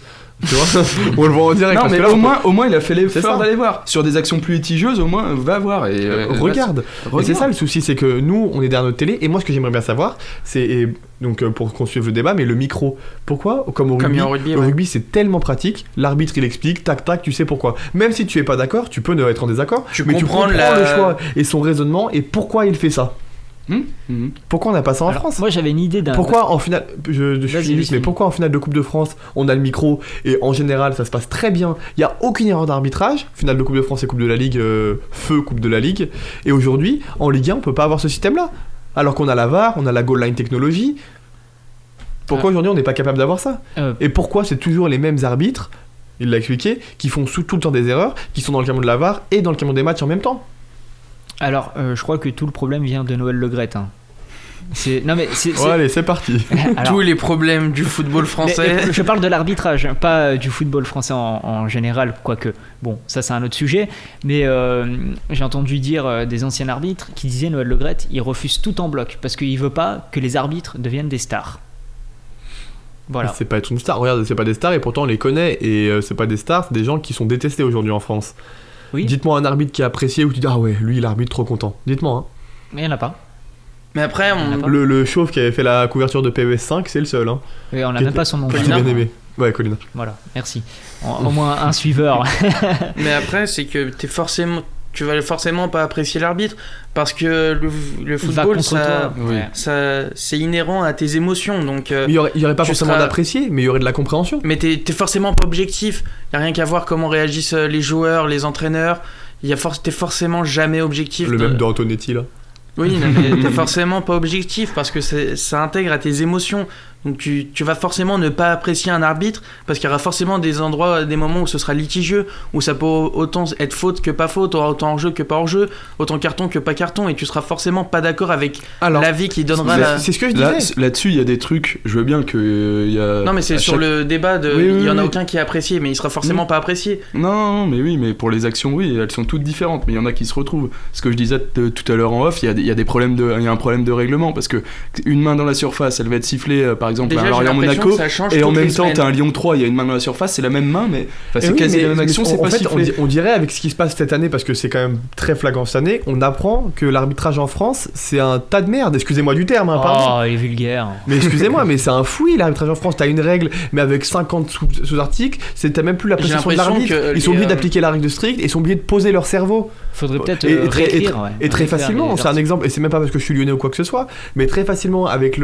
Tu vois, on le voit en direct. Non, parce mais que là, au moins, il a fait C'est l'effort ça. d'aller voir. Sur des actions plus litigieuses, au moins, va voir. Et regarde. Et regarde. c'est ça le souci, c'est que nous, on est derrière notre télé. Et moi, ce que j'aimerais bien savoir, c'est donc pour qu'on suive le débat, mais le micro. Pourquoi, comme au Comme rugby, il y a en rugby, au ouais. rugby, c'est tellement pratique. L'arbitre, il explique, tac tac, tu sais pourquoi. Même si tu es pas d'accord, tu peux ne être en désaccord, Tu mais tu comprends comprends la- le choix et son raisonnement et pourquoi il fait ça. Mhm. Pourquoi on n'a pas ça en Alors, France? moi j'avais une idée d'un. Pourquoi en finale, je Vas-y, suis juste, mais vas-y. pourquoi en finale de Coupe de France on a le micro et en général ça se passe très bien, il y a aucune erreur d'arbitrage, finale de Coupe de France et Coupe de la Ligue, feu Coupe de la Ligue, et aujourd'hui en Ligue 1 on peut pas avoir ce système-là, alors qu'on a la VAR, on a la goal line technologie. Pourquoi aujourd'hui on n'est pas capable d'avoir ça? Et pourquoi c'est toujours les mêmes arbitres, il l'a expliqué, qui font tout le temps des erreurs, qui sont dans le camion de la VAR et dans le camion des matchs en même temps? Alors, je crois que tout le problème vient de Noël Le Graët. Hein. Non mais c'est. Ouais, allez, c'est parti. Alors, Tous les problèmes du football français. je parle de l'arbitrage, pas du football français en général, quoique, bon, ça c'est un autre sujet, mais j'ai entendu dire des anciens arbitres qui disaient Noël Le Graët, il refuse tout en bloc, parce qu'il veut pas que les arbitres deviennent des stars. Voilà. C'est pas être une star, regarde, c'est pas des stars et pourtant on les connaît, et c'est pas des stars, c'est des gens qui sont détestés aujourd'hui en France. Oui. Dites-moi un arbitre qui est apprécié ou tu dis ah ouais, lui l'arbitre trop content. Dites-moi. Mais il n'y en a pas. Mais après, Il y en a on... pas. Le chauve qui avait fait la couverture de PES 5, c'est le seul. Hein. Et on n'a Qui même était- pas son nom. J'ai Colina. bien aimé. Ouais, Colina. Voilà, merci. Au moins un suiveur. Mais après, c'est que tu vas forcément pas apprécier l'arbitre parce que le Il va football, contre ça, toi. Oui. Ouais. c'est inhérent à tes émotions. Donc, Il y aurait pas tu forcément seras- d'apprécier, mais il y aurait de la compréhension. mais t'es forcément pas objectif. Y a rien qu'à voir comment réagissent les joueurs, les entraîneurs. T'es forcément jamais objectif. Le même de Antonetti là. Oui, non, mais t'es forcément pas objectif parce que ça intègre à tes émotions. Donc tu vas forcément ne pas apprécier un arbitre parce qu'il y aura forcément des endroits, des moments où ce sera litigieux, où ça peut autant être faute que pas faute, autant hors-jeu que pas hors-jeu, autant carton que pas carton, et tu seras forcément pas d'accord avec Alors, l'avis qui donnera la... c'est ce que je Là, disais. là-dessus, il y a des trucs. Je veux bien que il y a. Non mais c'est à sur chaque- le débat de... Oui, il y en a oui. aucun qui est apprécié, mais il sera forcément pas apprécié. Non, mais oui, mais pour les actions, oui, elles sont toutes différentes, mais il y en a qui se retrouvent. Ce que je disais tout à l'heure en off, il y a des problèmes il y a un problème de règlement parce que une main dans la surface, elle va être sifflée, par exemple, Déjà, à j'ai Lorient l'impression Monaco, que ça change et en toutes même les temps, semaines. t'as un Lyon 3, il y a une main dans la surface, c'est la même main, mais enfin, Eh c'est oui, quasi mais- la même action, mais c'est en pas fait, sifflé. on dirait avec ce qui se passe cette année, parce que c'est quand même très flagrant cette année, on apprend que l'arbitrage en France, c'est un tas de merde. Excusez-moi du terme, hein, pardon. Oh, il est vulgaire. Mais excusez-moi, mais c'est un fouillis l'arbitrage en France. T'as une règle, mais avec 50 sous-articles, t'as même plus l'appréciation de l'impression l'arbitre. que Ils sont les, obligés d'appliquer la règle stricte et ils sont obligés de poser leur cerveau. Faudrait peut-être Et très- réécrire, ouais. Et très Réécrire facilement, les c'est un exemple, et c'est même pas parce que je suis lyonnais ou quoi que ce soit, mais très facilement avec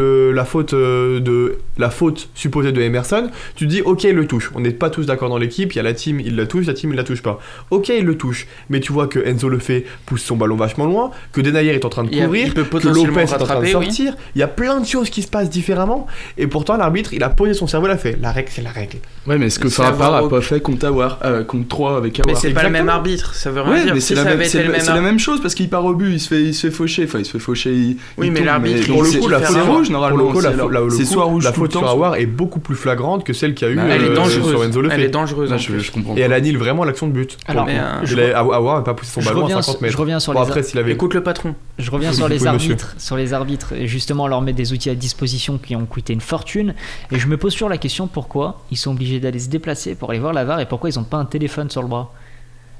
la faute supposée de Emerson, tu dis ok, il le touche. On n'est pas tous d'accord dans l'équipe, il y a la team, il la touche, la team, il la touche pas. Ok, il le touche, mais tu vois que Enzo le fait, pousse son ballon vachement loin, que Denayer est en train de courir, Il peut que potentiellement Lopez est en train de rattraper, oui. sortir. Il y a plein de choses qui se passent différemment, et pourtant l'arbitre, il a posé son cerveau, il a fait la règle, c'est la règle. Ouais, mais ce que C'est Farapar avoir a pas fait contre Awar, contre 3 avec Awar. Mais c'est pas le même Exactement. arbitre, ça veut rien Ouais, dire. mais Si c'est ça la, avait même, été le même c'est la même chose parce qu'il part au but, il se fait faucher. Enfin, il se fait faucher. Oui, il mais tombe, l'arbitre, Pour le c'est coup, la différent. faute rouge, normalement, Pour le coup, c'est alors- c'est soit rouge la tout le faute temps, sur soit- Awar est beaucoup plus flagrante que celle qu'il y a eu Bah, Elle est dangereuse. sur Enzo le Elle fait. est dangereuse. Là, en je plus. comprends Et pas. elle annule vraiment l'action de but. Alors, Mais, Awar n'a pas poussé son je ballon à reviens 50 mètres. je reviens sur Bon, les après, s'il avait. Écoute le patron. Je reviens sur les Oui, monsieur. arbitres, et justement on leur met des outils à disposition qui ont coûté une fortune. Et je me pose toujours la question pourquoi ils sont obligés d'aller se déplacer pour aller voir la VAR et pourquoi ils n'ont pas un téléphone sur le bras.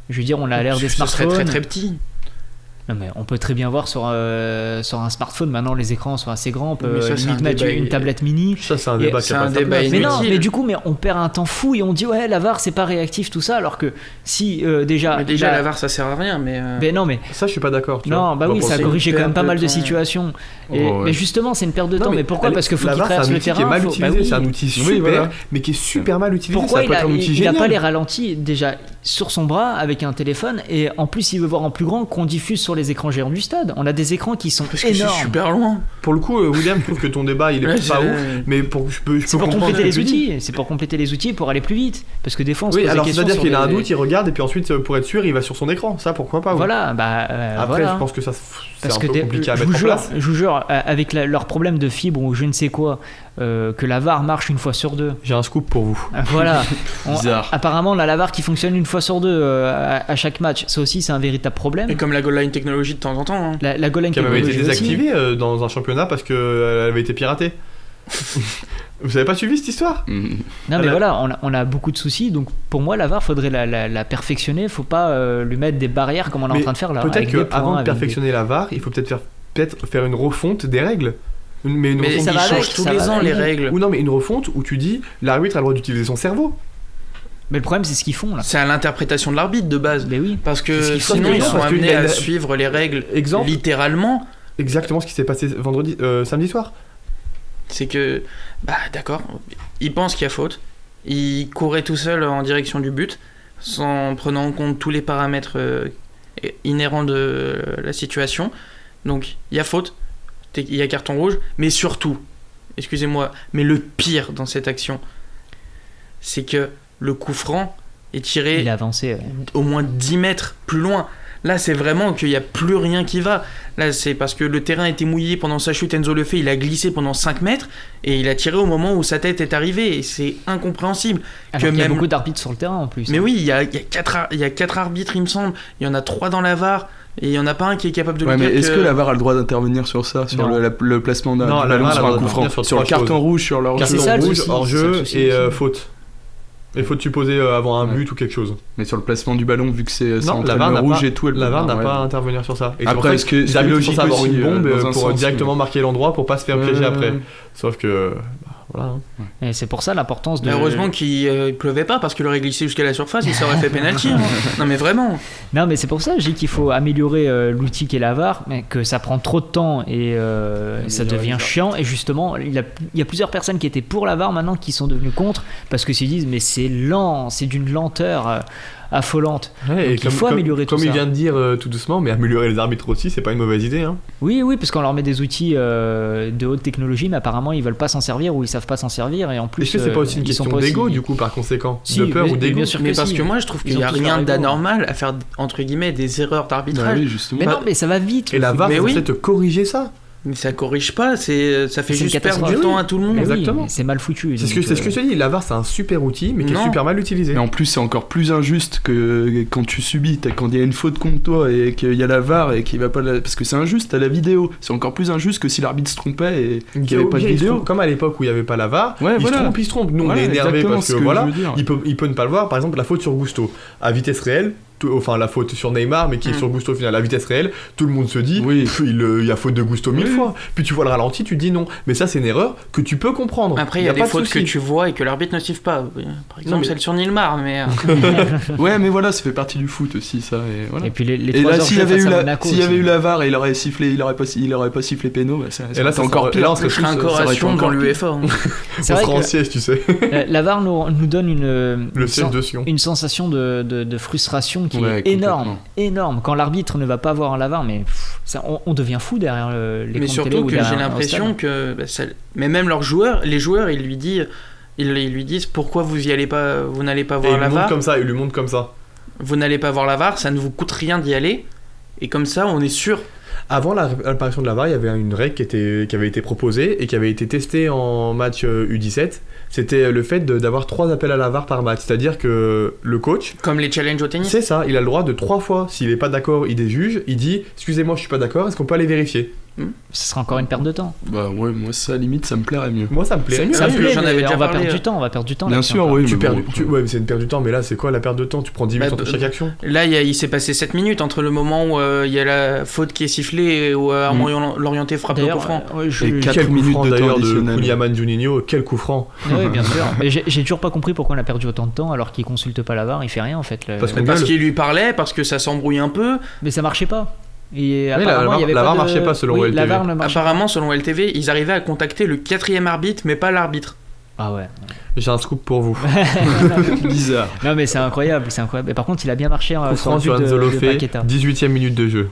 Je veux dire, on a l'air des Ce serait smartphones. très très petit. Non mais on peut très bien voir sur un smartphone. Maintenant les écrans sont assez grands. On peut Mais ça, c'est limite un mettre débat- une tablette mini. Ça, c'est un Et débat qui c'est a un pas sa débat place. Mais non, inutile. mais du coup, on perd un temps fou et on dit ouais la VAR c'est pas réactif tout ça alors que si déjà. Mais déjà, là- la VAR ça sert à rien. Mais Mais non mais Ça, je suis pas d'accord. tu non, vois. bah oui, pour ça a le coup. corrigé quand même perte pas de mal de temps. situations. Et, Oh, ouais. mais justement, c'est une perte de temps. Non, mais pourquoi elle- Parce qu'il faut la qu'il VAR, traverse c'est un le outil qui est terrain. mal bah utilisé, oui. c'est un outil Oui, super, voilà. mais qui est super mal utilisé. Pourquoi ça peut être un outil il a pas génial. les ralentis déjà sur son bras avec un téléphone et en plus il veut voir en plus grand qu'on diffuse sur les écrans géants du stade. On a des écrans qui sont parce que c'est énormes. super loin. Pour le coup, William, je trouve que ton débat, il est Ouais, pas c'est- ouf. Mais je peux C'est pour comprendre compléter ce les que tu dis. outils. C'est pour compléter les outils pour aller plus vite. Parce que des fois on se Oui, pose alors des questions c'est-à-dire sur qu'il a un des- doute, il regarde et puis ensuite, pour être sûr, il va sur son écran. Ça, pourquoi pas oui. Voilà, bah Après, voilà. je pense que ça, c'est Parce un que peu compliqué à je mettre vous en jure, place. je vous jure, avec leur problème de fibre ou je ne sais quoi, que la VAR marche une fois sur deux. J'ai un scoop pour vous. Voilà. Bizarre. Apparemment, la VAR qui fonctionne une fois sur deux à chaque match, ça aussi c'est un véritable problème. Et comme la goal line technologie de temps en temps. Hein. La goal line Qui a même été technologie aussi. désactivé dans un championnat championnat parce qu'elle avait été piratée. Vous avez pas suivi cette histoire? Non mais voilà, on a beaucoup de soucis, donc pour moi la VAR faudrait la perfectionner, faut pas lui mettre des barrières comme on est en train de faire là. Peut-être qu'avant de perfectionner la VAR, il faut peut-être faire une refonte des règles. Mais ça va change tous les ans les règles. Ou non, mais une refonte où tu dis l'arbitre a le droit d'utiliser son cerveau. Mais le problème c'est ce qu'ils font là. C'est à l'interprétation de l'arbitre de base. Mais oui. Parce que sinon ils sont amenés à suivre les règles littéralement. Exactement ce qui s'est passé samedi soir. C'est que, d'accord, il pense qu'il y a faute, il courait tout seul en direction du but, sans prenant en compte tous les paramètres inhérents de la situation. Donc, il y a faute, il y a carton rouge, mais surtout, excusez-moi, mais le pire dans cette action, c'est que le coup franc est tiré il a avancé, au moins 10 mètres plus loin. Là, c'est vraiment qu'il n'y a plus rien qui va. Là, c'est parce que le terrain était mouillé pendant sa chute. Enzo Lefebvre, il a glissé pendant 5 mètres et il a tiré au moment où sa tête est arrivée. Et c'est incompréhensible. Alors qu'il y a beaucoup d'arbitres sur le terrain en plus. Mais oui, il y a 4 arbitres, il me semble. Il y en a 3 dans la VAR. Et il n'y en a pas un qui est capable de le dire. Mais est-ce que la VAR a le droit d'intervenir sur ça, sur le placement d'un ballon sur un coup franc, sur le carton rouge, sur leur carton rouge, hors-jeu et faute? Il faut supposer avant un but ou quelque chose. Mais sur le placement du ballon, vu que c'est la VAR rouge et tout, la VAR n'a pas à intervenir sur ça. Et après, est-ce que c'est logique avoir aussi, une bombe pour sens, directement marquer l'endroit pour pas se faire piéger après. Sauf que voilà. Et c'est pour ça l'importance de. Heureusement qu'il pleuvait pas parce qu'il aurait glissé jusqu'à la surface, il s'aurait fait pénalty. Non mais vraiment. Non mais c'est pour ça je dis qu'il faut améliorer l'outil qu'est la VAR, mais que ça prend trop de temps et ça devient chiant. Et justement, il y a plusieurs personnes qui étaient pour la VAR maintenant qui sont devenues contre parce que s'ils disent mais c'est lent, c'est d'une lenteur affolante. Ouais, il faut améliorer tout ça. Comme il vient de dire tout doucement, mais améliorer les arbitres aussi, c'est pas une mauvaise idée. Hein. Oui, parce qu'on leur met des outils de haute technologie, mais apparemment ils veulent pas s'en servir ou ils savent pas s'en servir. Et en plus, est-ce que c'est pas aussi une question d'ego du coup, par conséquent, de peur ou d'ego? Bien sûr mais que parce que moi je trouve qu'il y a rien d'anormal à faire entre guillemets des erreurs d'arbitrage. Oui, justement. Mais non, mais ça va vite. Et la VAR va peut-être corriger ça. Mais ça corrige pas, ça fait juste perdre du temps à tout le monde. Exactement. Oui, c'est mal foutu. C'est ce que je te dis, la VAR c'est un super outil, mais qui est super mal utilisé. Mais en plus, c'est encore plus injuste que quand tu subis, quand il y a une faute contre toi et qu'il y a la VAR et qu'il va pas parce que c'est injuste, t'as la vidéo. C'est encore plus injuste que si l'arbitre se trompait et qu'il n'y avait pas de vidéo. Comme à l'époque où il n'y avait pas la VAR, il se trompe. Nous on est énervé parce que il peut ne pas le voir. Par exemple, la faute sur Gusto à vitesse réelle. Enfin la faute sur Neymar mais qui est sur Gusto au final à vitesse réelle, tout le monde se dit il y a faute de Gusto 1000 fois, puis tu vois le ralenti, tu te dis non, mais ça c'est une erreur que tu peux comprendre. Après il y a des fautes que tu vois et que l'arbitre ne siffle pas, par exemple celle sur Neymar, mais ouais mais voilà, ça fait partie du foot aussi ça, et voilà. Et puis les et là s'il y avait eu la VAR et il aurait sifflé, il aurait pas sifflé péno, et là c'est encore pire, là on serait incorporation dans l'UEFA. On sera en siège, tu sais. La VAR nous donne une sensation de frustration qui est énorme quand l'arbitre ne va pas voir la VAR, mais on devient fou derrière l'écran. Mais surtout que j'ai l'impression que mais même les joueurs ils lui disent pourquoi vous n'allez pas voir la VAR. Il lui montre comme ça. Vous n'allez pas voir la VAR, ça ne vous coûte rien d'y aller, et comme ça on est sûr. Avant l'apparition de la VAR, il y avait une règle qui avait été proposée et qui avait été testée en match U17. C'était le fait d'avoir 3 appels à la VAR par match. C'est-à-dire que le coach... Comme les challenges au tennis. C'est ça, il a le droit de 3 fois. S'il n'est pas d'accord, il déjuge, il dit « Excusez-moi, je suis pas d'accord, est-ce qu'on peut aller vérifier ?» Ce sera encore une perte de temps. Bah ouais, moi ça limite ça me plairait mieux. Moi ça me plairait mieux. Ça me plaît, j'en avais déjà on va parlé. on va perdre du temps. Bien sûr, oui. Ouais, mais c'est une perte du temps, mais là c'est quoi la perte de temps? Tu prends 10 minutes entre chaque action. Là il s'est passé 7 minutes entre le moment où il y a la faute qui est sifflée et où l'orienté frappe le coup franc. Et 4 minutes de temps de Kouliaman Juninho, quel coup franc. Oui, bien sûr. Mais j'ai toujours pas compris pourquoi on a perdu autant de temps alors qu'il consulte pas la VAR, il fait rien en fait. Parce qu'il lui parlait, parce que ça s'embrouille un peu. Mais ça marchait pas. Et la VAR marchait pas selon LTV. Apparemment, selon LTV, ils arrivaient à contacter le 4e arbitre, mais pas l'arbitre. Ah ouais. J'ai un scoop pour vous. Bizarre. Non mais c'est incroyable. Et par contre, il a bien marché sur Enzo Lefebvre, 18e minute de jeu.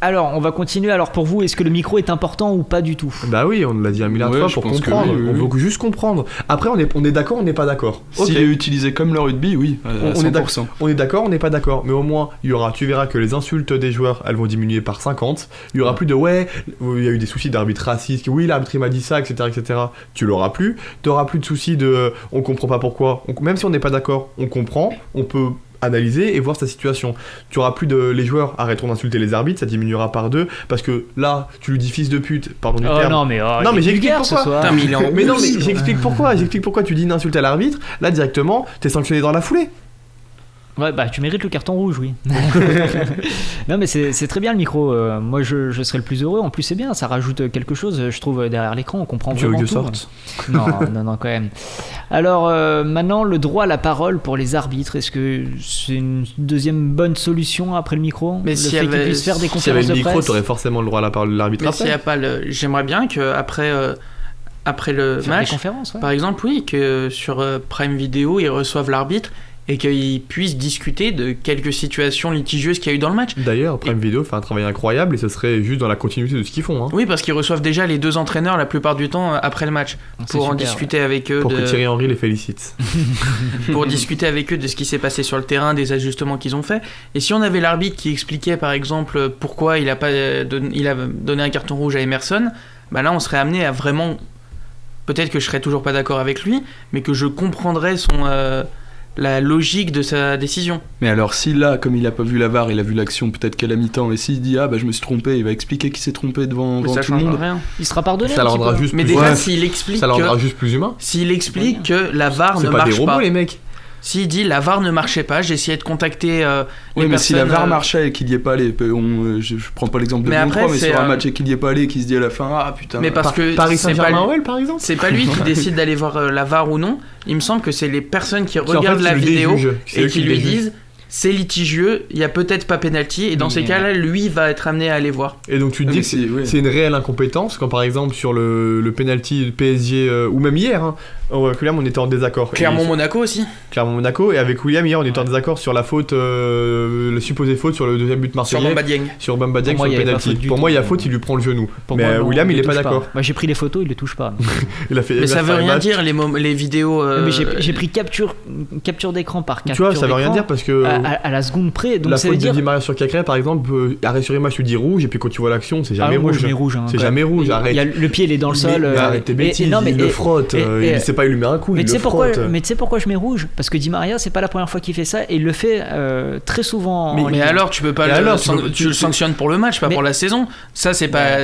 Alors, on va continuer. Alors, pour vous, est-ce que le micro est important ou pas du tout? Bah oui, on l'a dit un milliard de fois pour comprendre. On veut juste comprendre. Après, on est d'accord, on n'est pas d'accord. S'il est utilisé comme le rugby, oui, à 100%. On est d'accord, on n'est pas d'accord. Mais au moins, tu verras que les insultes des joueurs, elles vont diminuer par 50. Il y aura plus de il y a eu des soucis d'arbitre raciste. Oui, l'arbitre il m'a dit ça, etc., etc. Tu l'auras plus. Tu n'auras plus de soucis de on comprend pas pourquoi. Même si on n'est pas d'accord, on comprend. On peut analyser et voir sa situation. Tu auras plus de... Les joueurs arrêteront d'insulter les arbitres, ça diminuera par 2, parce que là, tu lui dis fils de pute, pardon du terme. Non, mais j'explique pourquoi. Putain, mais il est en Mais non, mais j'explique pourquoi tu dis une insulte à l'arbitre, là, directement, t'es sanctionné dans la foulée. Ouais, bah tu mérites le carton rouge, oui. Non, mais c'est très bien le micro. Moi, je serais le plus heureux. En plus, c'est bien, ça rajoute quelque chose, je trouve, derrière l'écran. On comprend vraiment tout. Tu veux que je sorte ? Non, quand même. Alors, maintenant, le droit à la parole pour les arbitres. Est-ce que c'est une deuxième bonne solution après le micro ? Mais le s'il y fait avait- qu'ils puissent faire des Si conférences t'avais le de micro, presse, t'aurais forcément le droit à la parole de l'arbitre Mais s'il y après. a pas j'aimerais bien que après le faire des match, conférences, ouais. par exemple, oui, que sur Prime Video, ils reçoivent l'arbitre et qu'ils puissent discuter de quelques situations litigieuses qu'il y a eu dans le match. D'ailleurs, Prime Video fait un travail incroyable et ce serait juste dans la continuité de ce qu'ils font. Hein. Oui, parce qu'ils reçoivent déjà les 2 entraîneurs la plupart du temps après le match C'est pour en super, discuter avec eux Pour que Thierry Henry les félicite. pour discuter avec eux de ce qui s'est passé sur le terrain, des ajustements qu'ils ont fait. Et si on avait l'arbitre qui expliquait par exemple pourquoi il a donné un carton rouge à Emerson, bah là on serait amené à vraiment, peut-être que je serais toujours pas d'accord avec lui, mais que je comprendrais la logique de sa décision. Mais alors si là, comme il a pas vu la VAR, il a vu l'action peut-être qu'à la mi-temps, et s'il dit je me suis trompé, il va expliquer qu'il s'est trompé devant Mais ça tout le change monde. rien. Il sera pardonné. Ça un le petit rendra peu. juste Mais plus déjà ouais, s'il explique ça le rendra juste plus humain. que la VAR C'est ne pas des marche robots pas. les mecs. S'il dit la VAR ne marchait pas, j'ai essayé de contacter les Oui, mais si la personnes, VAR marchait et qu'il y est pas allé, je prends pas l'exemple de Mais Lyon après, 3, mais c'est, sur un match et qu'il y est pas allé, qui se dit à la fin putain. Mais parce que Paris c'est pas Saint-Germain OL par exemple. C'est pas lui qui décide d'aller voir la VAR ou non. Il me semble que c'est les personnes qui en fait, regardent la qui le vidéo déjugent. C'est et eux qui qui le lui déjugent. disent c'est litigieux, il y a peut-être pas pénalty, et dans Mais- ces cas-là, lui va être amené à aller voir. Et donc tu te Ah, dis mais que si, oui. c'est une réelle incompétence quand par exemple sur le penalty PSG ou même hier, avec William on était en désaccord. Clermont-Monaco aussi. Clermont-Monaco et avec William hier on était en désaccord sur la faute, la supposée faute sur le deuxième but Sur marseillais. Bamba Dieng. Sur Bamba Dieng Pour moi, sur il y le avait pas penalty. faute du Pour tout. moi il y a faute, il lui prend le genou. Pour Mais moi, non, William il est le pas touche d'accord. Moi j'ai pris les photos, il le touche pas. Il a fait. Mais ça veut rien match. dire les vidéos. Mais j'ai pris capture d'écran par capture. Tu vois ça veut rien d'écran dire parce que à la seconde près. Donc la ça veut faute de dire. Di Maria sur Cacré par exemple, arrêt sur image tu dis rouge et puis quand tu vois l'action c'est jamais moi, rouge. je mets rouge. C'est quand jamais même. rouge, Il arrête. y a le pied, il est dans le sol. Mais arrête tes bêtises, non, mais- il le frotte, il sait pas, il lui met un coup, Mais il tu le sais pourquoi frotte. Mais tu sais pourquoi je mets rouge ? Parce que Di Maria, c'est pas la première fois qu'il fait ça et il le fait très souvent. Mais- en Mais Ligue un. alors, tu peux pas Mais le alors, tu le sanctionnes pour le match, pas Mais- pour la saison. Ça, c'est pas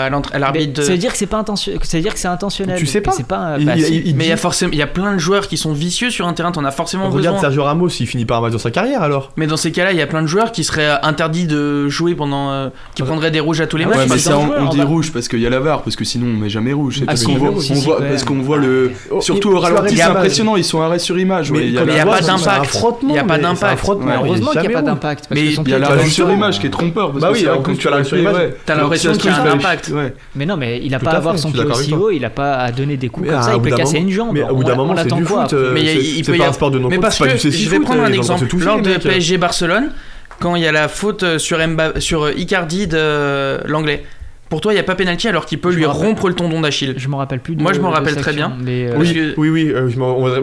à Mais l'arbitre de. ça veut dire que c'est pas intentionnel. Ça veut dire que c'est intentionnel. Tu sais pas. Et c'est pas. Il- bah, il- si. il Mais dit- il y a plein de joueurs qui sont vicieux sur un terrain, t'en as forcément Regarde besoin. Sergio Ramos, il finit par un match dans sa carrière alors. Mais dans ces cas-là, il y a plein de joueurs qui seraient interdits de jouer pendant. Qui prendraient des rouges à tous les Ah matchs. ouais, Ouais, mais c'est ça, dangereux, on on dit va- rouge parce qu'il y a la VAR, parce que sinon on met jamais rouge. C'est Ah, parce si, qu'on voit, rouge, on si, voit- quand parce même. qu'on voit le. Surtout au ralenti, regardes c'est l'image. impressionnant, ils sont arrêts sur image. ouais, il y a mais la il y a VAR, pas c'est- d'impact. C'est un frottement. Il y a pas mais d'impact. C'est un frottement. Ouais, il est Heureusement qu'il n'y a jamais pas rouge. d'impact. Parce Mais que son il Il y a pied- l'arrêt Attention. sur image qui est trompeur. parce Bah que oui, c'est quand quand tu as l'arrêt sur ouais. image, T'as Alors, l'impression si qu'il y a ça un se impact. Ouais. Mais non, mais il a Tout pas à à avoir fait, son je suis pied d'accord aussi avec toi. haut, il a pas à donner des coups Mais comme à ça, il bout peut d'un casser moment- une jambe. Mais au bout d'un moment, c'est attend du quoi foot. après Mais il peut C'est y pas un avoir- sport de Mais non-foot, parce c'est pas que du ceci je vais foot, prendre un les gens vont se exemple. toucher, Lors les de mecs. PSG Barcelone, quand il y a la faute sur Icardi de l'anglais. Pour toi, il n'y a pas pénalty alors qu'il peut Je lui me rappelle. rompre le tendon d'Achille. Je me rappelle plus de Moi, je m'en de rappelle cette très action, bien. mais, Parce Oui, que- oui,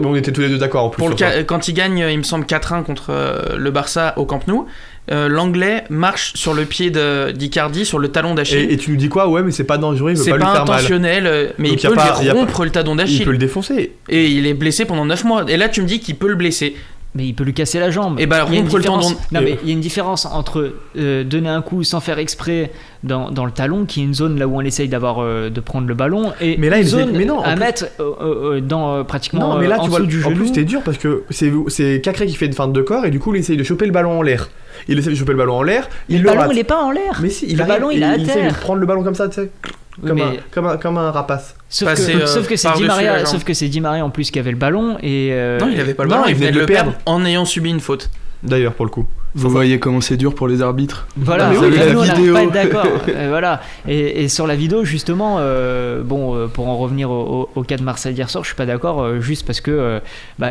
on était tous les deux d'accord en plus. Pour le sur ça. quand il gagne, il me semble 4-1 contre le Barça au Camp Nou, l'anglais marche sur le pied d'Icardi, sur le talon d'Achille. Et tu nous dis quoi? Ouais, mais c'est pas dangereux, il veut C'est pas lui pas faire mal. intentionnel, mais Donc il peut y a lui pas- rompre le talon Il peut d'Achille. le défoncer. Et il est blessé pendant 9 mois. Et là, tu me dis qu'il peut le blesser. mais il peut lui casser la jambe. Et bah, Il y a une rompre le différence- tendon. Non, mais il y a une différence entre donner un coup sans faire exprès dans le talon, qui est une zone là où on essaye de prendre le ballon, et Mais là, une il essaie- zone mais non, en à plus- mettre dans pratiquement Non, mais là, en tu vois, dessous du en genou. plus, c'était dur parce que c'est Cacré qui fait une feinte de corps et du coup, il essaye de choper le ballon en l'air. Il essaie de choper le ballon en l'air, il le le ballon, rate. il est pas en l'air. Mais si, le ballon, il est à essaie de terre. prendre le ballon comme ça, tu sais. Oui, Comme, mais- comme un rapace. Sauf passer, que c'est Di par-dessus la Maria, jambe. sauf que c'est Di Maria en plus qui avait le ballon et Non, il avait pas le non, ballon, il il venait de le perdre perdre. en ayant subi une faute. D'ailleurs, pour le coup. Vous voyez comment c'est dur pour les arbitres. voilà, Non, mais oui, oui, la nous, on n'arrive vidéo. pas à être d'accord. Voilà. Et sur la vidéo, justement, pour en revenir au cas de Marseille hier soir, je suis pas d'accord, juste parce que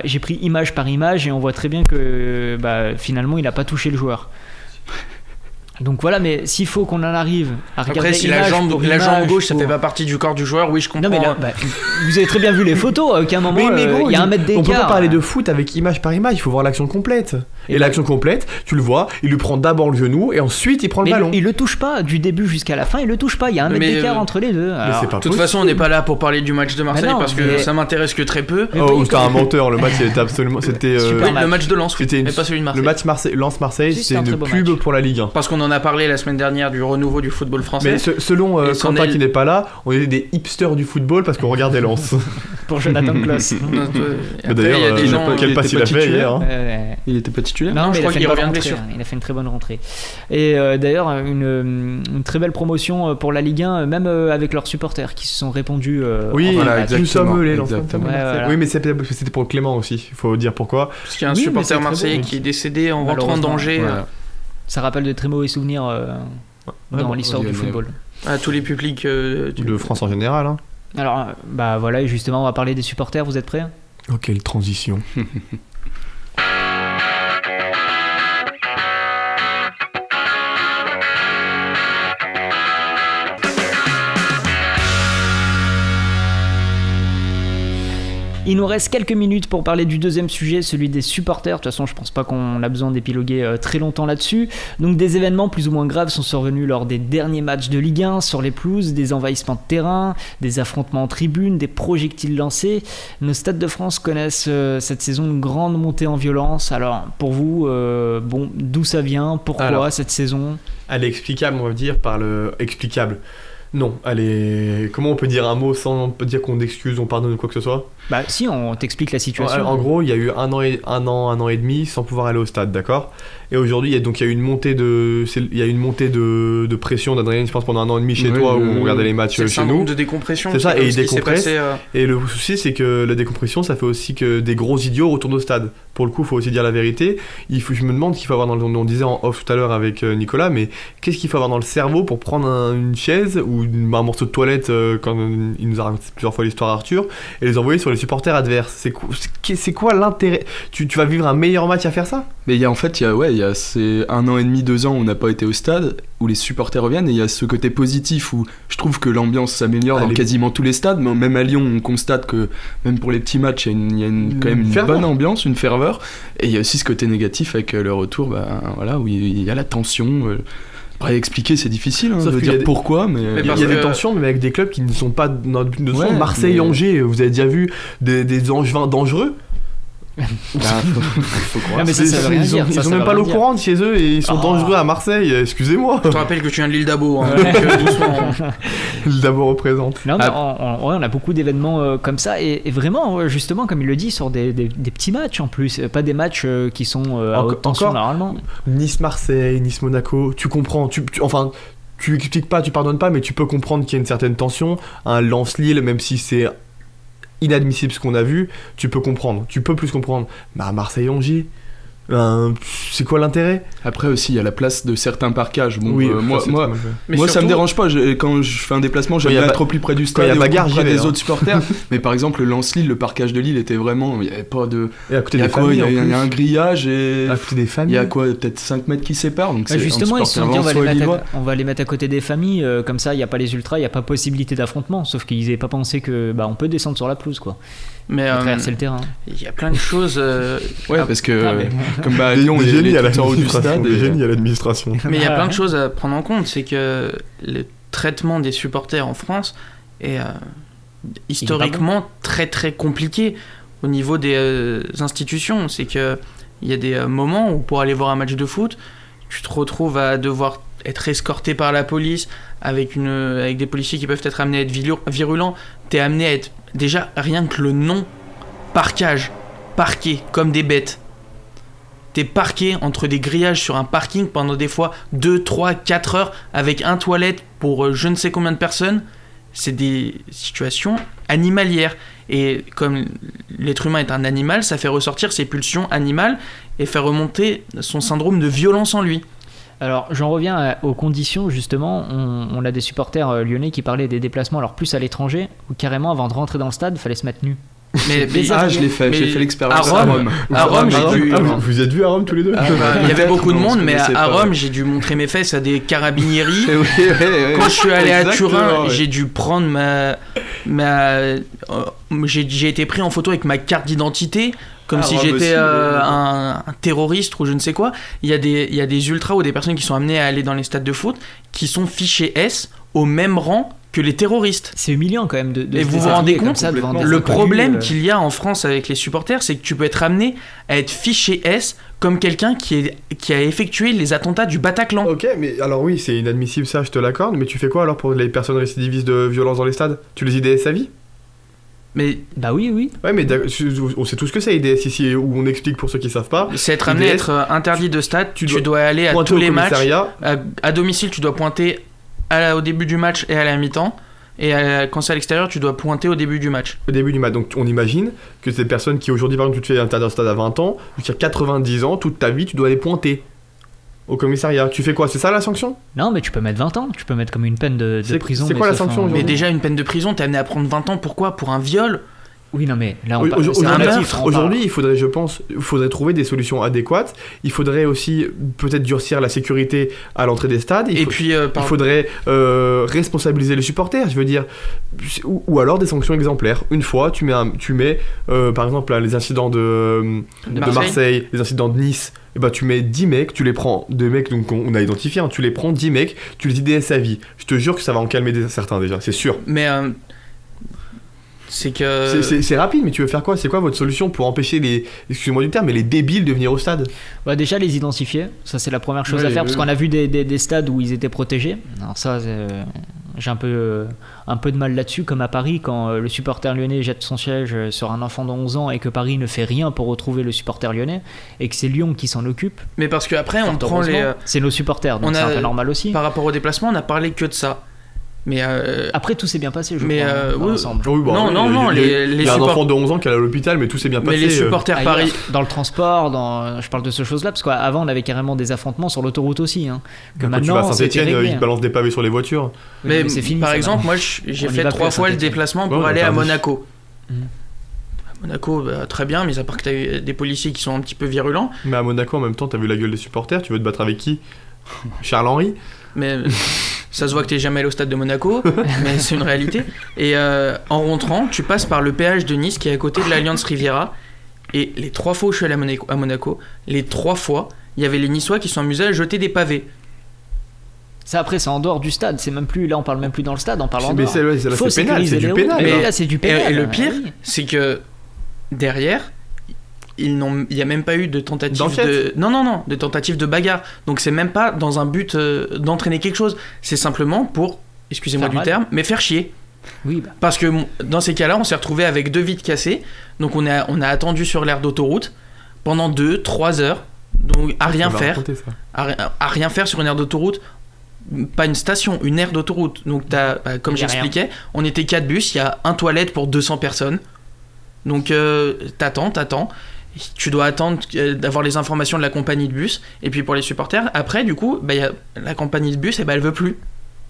j'ai pris image par image et on voit très bien que finalement, il a pas touché le joueur. Donc voilà, mais s'il faut qu'on en arrive à regarder Après, si la jambe gauche, ça fait pas partie du corps du joueur, oui, je comprends. Non mais là, vous avez très bien vu les photos, qu'à un moment, mais gros, il y a un mètre d'écart. On peut pas parler de foot avec image par image, il faut voir l'action complète. Et l'action complète, tu le vois, il lui prend d'abord le genou et ensuite il prend le ballon. Il le touche pas, du début jusqu'à la fin, il le touche pas, il y a un mètre d'écart entre les deux. Alors, c'est pas de toute façon, on n'est pas là pour parler du match de Marseille parce que ça m'intéresse que très peu. Oh, c'était un menteur, le match était absolument... C'était le match de Lens, mais pas celui de Marseille. Le match Lens-Marseille, c'était une pub pour la Ligue 1. Parce qu'on en a parlé la semaine dernière du renouveau du football français. Mais selon Quentin qui n'est pas là, on était des hipsters du football parce qu'on regardait Lens. Pour Jonathan Klaus. D'ailleurs, il y a des gens... Quel passe il a fait hier. Il était pas titulaire. Non, je crois qu'il revient de blessure. Il a fait une très bonne rentrée. Et d'ailleurs, une très belle promotion pour la Ligue 1, même avec leurs supporters qui se sont répandus. Oui, voilà, nous sommes les Voilà. Oui, mais c'était pour Clément aussi, il faut dire pourquoi. Parce qu'il y a un supporter marseillais qui est décédé en rentrant en danger. Ça rappelle de très mauvais souvenirs dans l'histoire du football. À tous les publics de France en général. Hein. Alors, voilà, et justement, on va parler des supporters, vous êtes prêts ? Oh, quelle transition. Il nous reste quelques minutes pour parler du deuxième sujet, celui des supporters. De toute façon, je pense pas qu'on a besoin d'épiloguer très longtemps là-dessus. Donc des événements plus ou moins graves sont survenus lors des derniers matchs de Ligue 1 sur les pelouses, des envahissements de terrain, des affrontements en tribune, des projectiles lancés. Nos stades de France connaissent cette saison une grande montée en violence. Alors pour vous, d'où ça vient ? Pourquoi cette saison ? Elle est explicable, on va dire, par le... Explicable. Non, elle est... Comment on peut dire un mot sans dire qu'on excuse, on pardonne ou quoi que ce soit ? Bah si, on t'explique la situation. En gros, il y a eu un an et demi sans pouvoir aller au stade, d'accord ? Et aujourd'hui, il y a eu une montée de pression d'adrénaline, je pense, pendant un an et demi chez toi, où on regardait les matchs chez nous. De décompression. C'est ça, et il décompresse. Et le souci, c'est que la décompression, ça fait aussi que des gros idiots retournent au stade. Pour le coup, il faut aussi dire la vérité. Je me demande qu'il faut avoir on disait en off tout à l'heure avec Nicolas, mais qu'est-ce qu'il faut avoir dans le cerveau pour prendre une chaise ou un morceau de toilette, quand il nous a raconté plusieurs fois l'histoire Arthur, et les envoyer sur les supporters adverses ? C'est quoi l'intérêt ? Tu vas vivre un meilleur match à faire ça ? Mais il y a ces 1 an et demi, 2 ans où on n'a pas été au stade, où les supporters reviennent, et il y a ce côté positif où je trouve que l'ambiance s'améliore dans quasiment tous les stades, mais même à Lyon on constate que même pour les petits matchs il y a quand même une bonne ambiance, une ferveur, et il y a aussi ce côté négatif avec le retour où il y a la tension. Après, expliquer c'est difficile de dire pourquoi, mais il y a des tensions, mais avec des clubs qui ne sont pas Marseille, Angers, vous avez déjà vu des Angevins dangereux. Faut croire. Mais ça veut rien dire. Ils sont même pas l'eau courante chez eux et ils sont dangereux à Marseille, excusez-moi. Je te rappelle que tu viens de l'île d'Abo, doucement. L'île d'Abo représente. Non, on a beaucoup d'événements comme ça, et vraiment, justement, comme il le dit, sur des petits matchs en plus, pas des matchs qui sont à haute tension normalement. Nice-Marseille, Nice-Monaco, tu comprends, tu expliques pas, tu pardonnes pas, mais tu peux comprendre qu'il y a une certaine tension. Un Lens-Lille, même si c'est inadmissible ce qu'on a vu, tu peux plus comprendre. Mais à Marseille-Angers, c'est quoi l'intérêt ? Après aussi, il y a la place de certains parquages. Bon, oui, moi surtout, ça me dérange pas. Quand je fais un déplacement, j'aime bien être au plus près du stade, près des autres supporters. Mais par exemple, le Lens-Lille, le parquage de Lille était vraiment... Il n'y avait pas de... Et à côté des familles, il y a un grillage et... À côté des familles. Il y a quoi, peut-être 5 mètres qui séparent. Donc justement, ils se sont dit on va les mettre à côté des familles, comme ça il n'y a pas les ultras, il n'y a pas possibilité d'affrontement. Sauf qu'ils n'avaient pas pensé que on peut descendre sur la pelouse, quoi. Mais traverser le terrain. Il y a plein de choses. Parce que comme à Lyon, il y a tout en haut du stade. Des génies à l'administration. Mais il y a plein de choses à prendre en compte. C'est que le traitement des supporters en France est historiquement très très compliqué au niveau des institutions. C'est que il y a des moments où pour aller voir un match de foot, tu te retrouves à devoir être escorté par la police avec des policiers qui peuvent être amenés à être virulents. T'es amené à être déjà rien que le nom parqué comme des bêtes. T'es parqué entre des grillages sur un parking pendant des fois 2, 3, 4 heures avec un toilette pour je ne sais combien de personnes. C'est des situations animalières. Et comme l'être humain est un animal, ça fait ressortir ses pulsions animales et fait remonter son syndrome de violence en lui. Alors j'en reviens aux conditions, justement. On a des supporters lyonnais qui parlaient des déplacements, alors plus à l'étranger, où carrément avant de rentrer dans le stade, il fallait se mettre nu. Mais je l'ai fait, j'ai fait l'expérience à Rome. À Rome, j'ai dû. Vous êtes vus à Rome tous les deux? Il y avait beaucoup de monde, mais à pas, Rome, j'ai dû montrer mes fesses à des carabinieri. Oui. Quand je suis allé à Turin, ouais. j'ai dû prendre j'ai été pris en photo avec ma carte d'identité, comme si Rome j'étais aussi, un terroriste ou je ne sais quoi. Il y a des ultras ou des personnes qui sont amenées à aller dans les stades de foot qui sont fichés S au même rang que les terroristes. C'est humiliant quand même de Et se vous vous rendez déshabiller comme compte, ça devant des le inconnus, problème qu'il y a en France avec les supporters, c'est que tu peux être amené à être fiché S comme quelqu'un qui a effectué les attentats du Bataclan. Ok, mais alors oui, c'est inadmissible ça, je te l'accorde, mais tu fais quoi alors pour les personnes récidivistes de violence dans les stades? Tu les IDS à vie? Mais Bah oui. Ouais, mais on sait tout ce que c'est IDS ici, où on explique pour ceux qui savent pas. c'est être amené à IDS, être interdit de stade, tu dois dois aller à Pointer tous au les matchs. commissariat. À domicile, tu dois pointer au début du match et à la mi-temps. Et quand c'est à l'extérieur, tu dois pointer au début du match. Au début du match, donc on imagine que ces personnes qui aujourd'hui, par exemple, tu te fais interdire un stade à 20 ans, jusqu'à 90 ans, toute ta vie, tu dois aller pointer au commissariat. Tu fais quoi? C'est ça la sanction? Non, mais tu peux mettre 20 ans, tu peux mettre comme une peine de prison. c'est mais quoi la sauf sanction en- aujourd'hui? Mais déjà, une peine de prison, t'es amené à prendre 20 ans. Pourquoi? Pour un viol? Oui, non, mais là, on parle Aujourd'hui, c'est relatif, on parle. aujourd'hui, il faudrait, je pense, trouver des solutions adéquates. Il faudrait aussi peut-être durcir la sécurité à l'entrée des stades. Et puis, Il faudrait responsabiliser les supporters, je veux dire, ou alors des sanctions exemplaires. Une fois, tu mets par exemple là, les incidents de Marseille, les incidents de Nice, et bah, tu mets 10 mecs, tu les prends, 2 mecs donc on a identifié, hein, tu les prends 10 mecs, tu les IDS à vie. Je te jure que ça va en calmer certains déjà, c'est sûr. Mais c'est que. C'est rapide, mais tu veux faire quoi? C'est quoi votre solution pour empêcher excusez-moi du terme, mais les débiles de venir au stade? Ouais, déjà les identifier, ça c'est la première chose Ouais, à faire, oui, parce qu'on a vu des stades où ils étaient protégés. Alors ça, j'ai un peu de mal là-dessus, comme à Paris, quand le supporter lyonnais jette son siège sur un enfant de 11 ans et que Paris ne fait rien pour retrouver le supporter lyonnais, et que c'est Lyon qui s'en occupe. Mais parce qu'après, on Fort prend les. heureusement, c'est nos supporters, donc on c'est a- un peu normal aussi. Par rapport au déplacement, on a parlé que de ça. Mais. Après, tout s'est bien passé, je Mais, crois, dans oui. l'ensemble. Oui, bah, Non, oui, non, non, il y a les un support- enfant de 11 ans qui est à l'hôpital, mais tout s'est bien passé. Mais les supporters Ailleurs, Paris. dans le transport, je parle de ces choses-là, parce qu'avant on avait carrément des affrontements sur l'autoroute aussi. Hein, que Quand tu vas à maintenant, c'était Saint-Etienne, réglé. ils te balancent des pavés sur les voitures. Oui, Mais c'est fini. par ça, exemple, maintenant. moi j'ai On y fait va 3 plus à fois le Saint-Étienne. déplacement pour Ouais, aller à interdit. Monaco. Mhm. À Monaco, très bien, mais à part que t'as eu des policiers qui sont un petit peu virulents. Mais à Monaco, en même temps, t'as vu la gueule des supporters, tu veux te battre avec qui? Charles-Henri? Mais ça se voit que t'es jamais allé au stade de Monaco, mais c'est une réalité. Et en rentrant, tu passes par le péage de Nice qui est à côté de l'Alliance Riviera. Et les 3 fois où je suis allé à Monaco, les 3 fois, il y avait les Niçois qui sont amusés à jeter des pavés. Ça après c'est en dehors du stade, c'est même plus là on parle même plus dans le stade, on parle en Mais dehors. c'est pénal, Faut c'est sécuriser du les pénal. routes, mais Mais- là c'est du pénal. Et le pire, oui. c'est que derrière, il n'y a même pas eu de tentative D'enquête. de... Non, de tentative de bagarre. Donc c'est même pas dans un but d'entraîner quelque chose. C'est simplement pour, excusez-moi Faire du mal. terme, mais faire chier. Oui, bah, Parce que dans ces cas-là, on s'est retrouvé avec 2 vitres cassées. Donc on a attendu sur l'aire d'autoroute pendant 2-3 heures. Donc à rien On va faire. raconter ça. À rien faire sur une aire d'autoroute. Pas une station, une aire d'autoroute. Donc comme Il y a j'expliquais, on était 4 bus, il y a un toilette pour 200 personnes. Donc t'attends. Tu dois attendre d'avoir les informations de la compagnie de bus. Et puis pour les supporters, après du coup, la compagnie de bus, elle veut plus.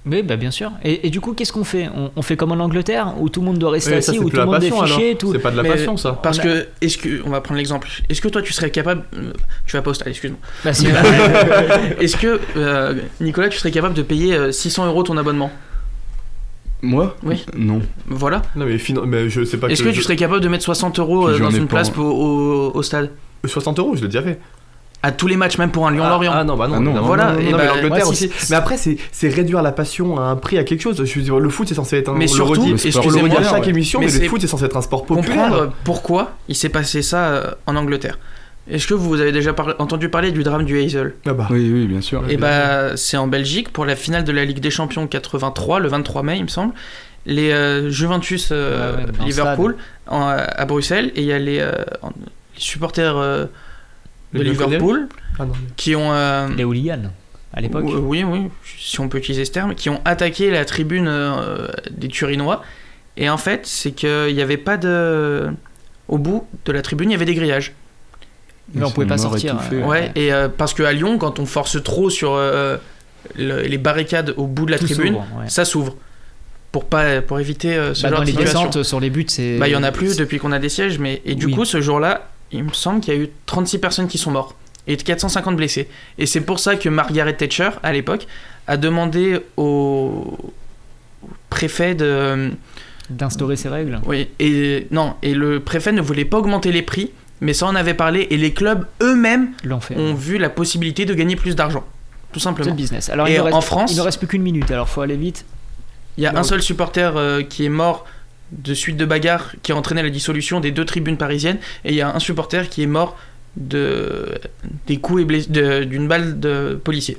oui, bah bien sûr. Et du coup, qu'est-ce qu'on fait? On fait comme en Angleterre, où tout le monde doit rester Oui, ça, assis, c'est où plus tout le la monde est passion, fiché, alors. tout. C'est pas de la Mais- passion, ça. Parce On a- que, on va prendre l'exemple. Est-ce que toi tu serais capable. Tu vas pas au stade, excuse-moi. Bah, si, Est-ce que, Nicolas, tu serais capable de payer 600 € ton abonnement? Moi Oui. Non. Voilà. Non, mais je sais pas Est-ce que tu serais capable de mettre 60 € Puis j'en dans ai une pas, place hein. au stade? 60 €, je l'ai déjà fait. À tous les matchs, même pour un Lyon-Lorient. Ah non, bah non, Ah non, évidemment. voilà, Non, et mais bah, l'Angleterre moi, aussi. si- Mais après, c'est réduire la passion à un prix, à quelque chose. Je veux dire, le foot, c'est censé être un. Mais on le surtout, redit- le sport on le redit à excusez-moi, chaque ouais. émission, Mais mais c'est le foot, c'est censé être un sport populaire. comprendre pourquoi il s'est passé ça en Angleterre. Est-ce que vous avez déjà entendu parler du drame du Hazel? Ah bah. Oui, bien sûr. Ouais. Et c'est en Belgique pour la finale de la Ligue des Champions 83, le 23 mai, il me semble. Les Juventus ouais, dans le Liverpool à Bruxelles, et il y a les supporters de Les Liverpool Ah non. qui ont les hooligans, à l'époque. oui, si on peut utiliser ce terme, qui ont attaqué la tribune des Turinois. Et en fait, c'est qu'il n'y avait pas de... Au bout de la tribune, il y avait des grillages. Mais on pouvait pas Ils m'auraient sortir. tout fait. Ouais, et parce qu'à Lyon, quand on force trop sur les barricades au bout de la Tout tribune, s'ouvre, ouais. ça s'ouvre. pour éviter ce genre dans de les situation. descentes sur les buts, c'est. Il y en a plus depuis qu'on a des sièges, et du coup, ce jour-là, il me semble qu'il y a eu 36 personnes qui sont mortes et 450 blessés. Et c'est pour ça que Margaret Thatcher, à l'époque, a demandé au préfet d'instaurer ces règles. Oui, et le préfet ne voulait pas augmenter les prix, mais ça en avait parlé, et les clubs eux-mêmes ont vu la possibilité de gagner plus d'argent, tout simplement. C'est le business. Alors, en France, il ne reste plus qu'une minute, alors faut aller vite. Il y a un seul supporter qui est mort de suite de bagarre qui a entraîné la dissolution des 2 tribunes parisiennes, et il y a un supporter qui est mort des coups et d'une balle de policier.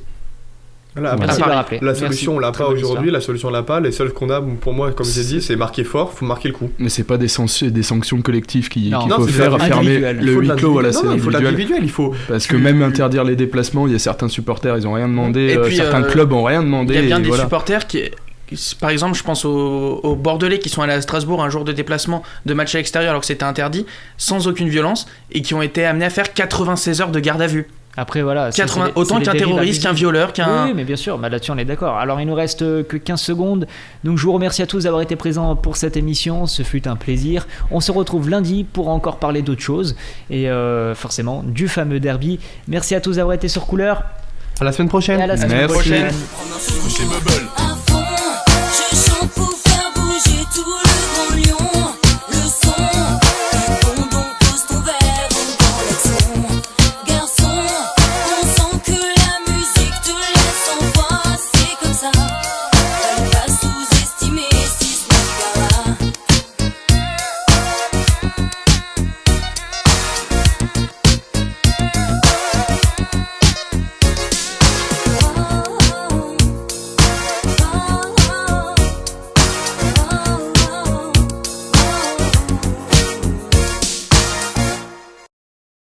Voilà, merci de le rappeler. La solution, on l'a pas aujourd'hui. La solution, on l'a pas. Les seuls qu'on a, pour moi, comme j'ai dit, c'est marquer fort. Faut marquer le coup. Mais c'est pas des sanctions collectives qu'il faut c'est faire. Fermer le huis clos, voilà, c'est il faut l'individuel. Parce que même interdire les déplacements, il y a certains supporters, ils ont rien demandé. Et puis, certains clubs ont rien demandé. Il y a bien des supporters qui. Par exemple, je pense aux Bordelais qui sont allés à Strasbourg un jour de déplacement de match à l'extérieur alors que c'était interdit, sans aucune violence, et qui ont été amenés à faire 96 heures de garde à vue. Après, voilà. Autant qu'un terroriste, qu'un violeur, Oui, mais bien sûr, là-dessus on est d'accord. Alors, il nous reste que 15 secondes. Donc, je vous remercie à tous d'avoir été présents pour cette émission. Ce fut un plaisir. On se retrouve lundi pour encore parler d'autres choses. Et forcément, du fameux derby. Merci à tous d'avoir été sur Couleur. À la semaine prochaine. Et à la semaine prochaine.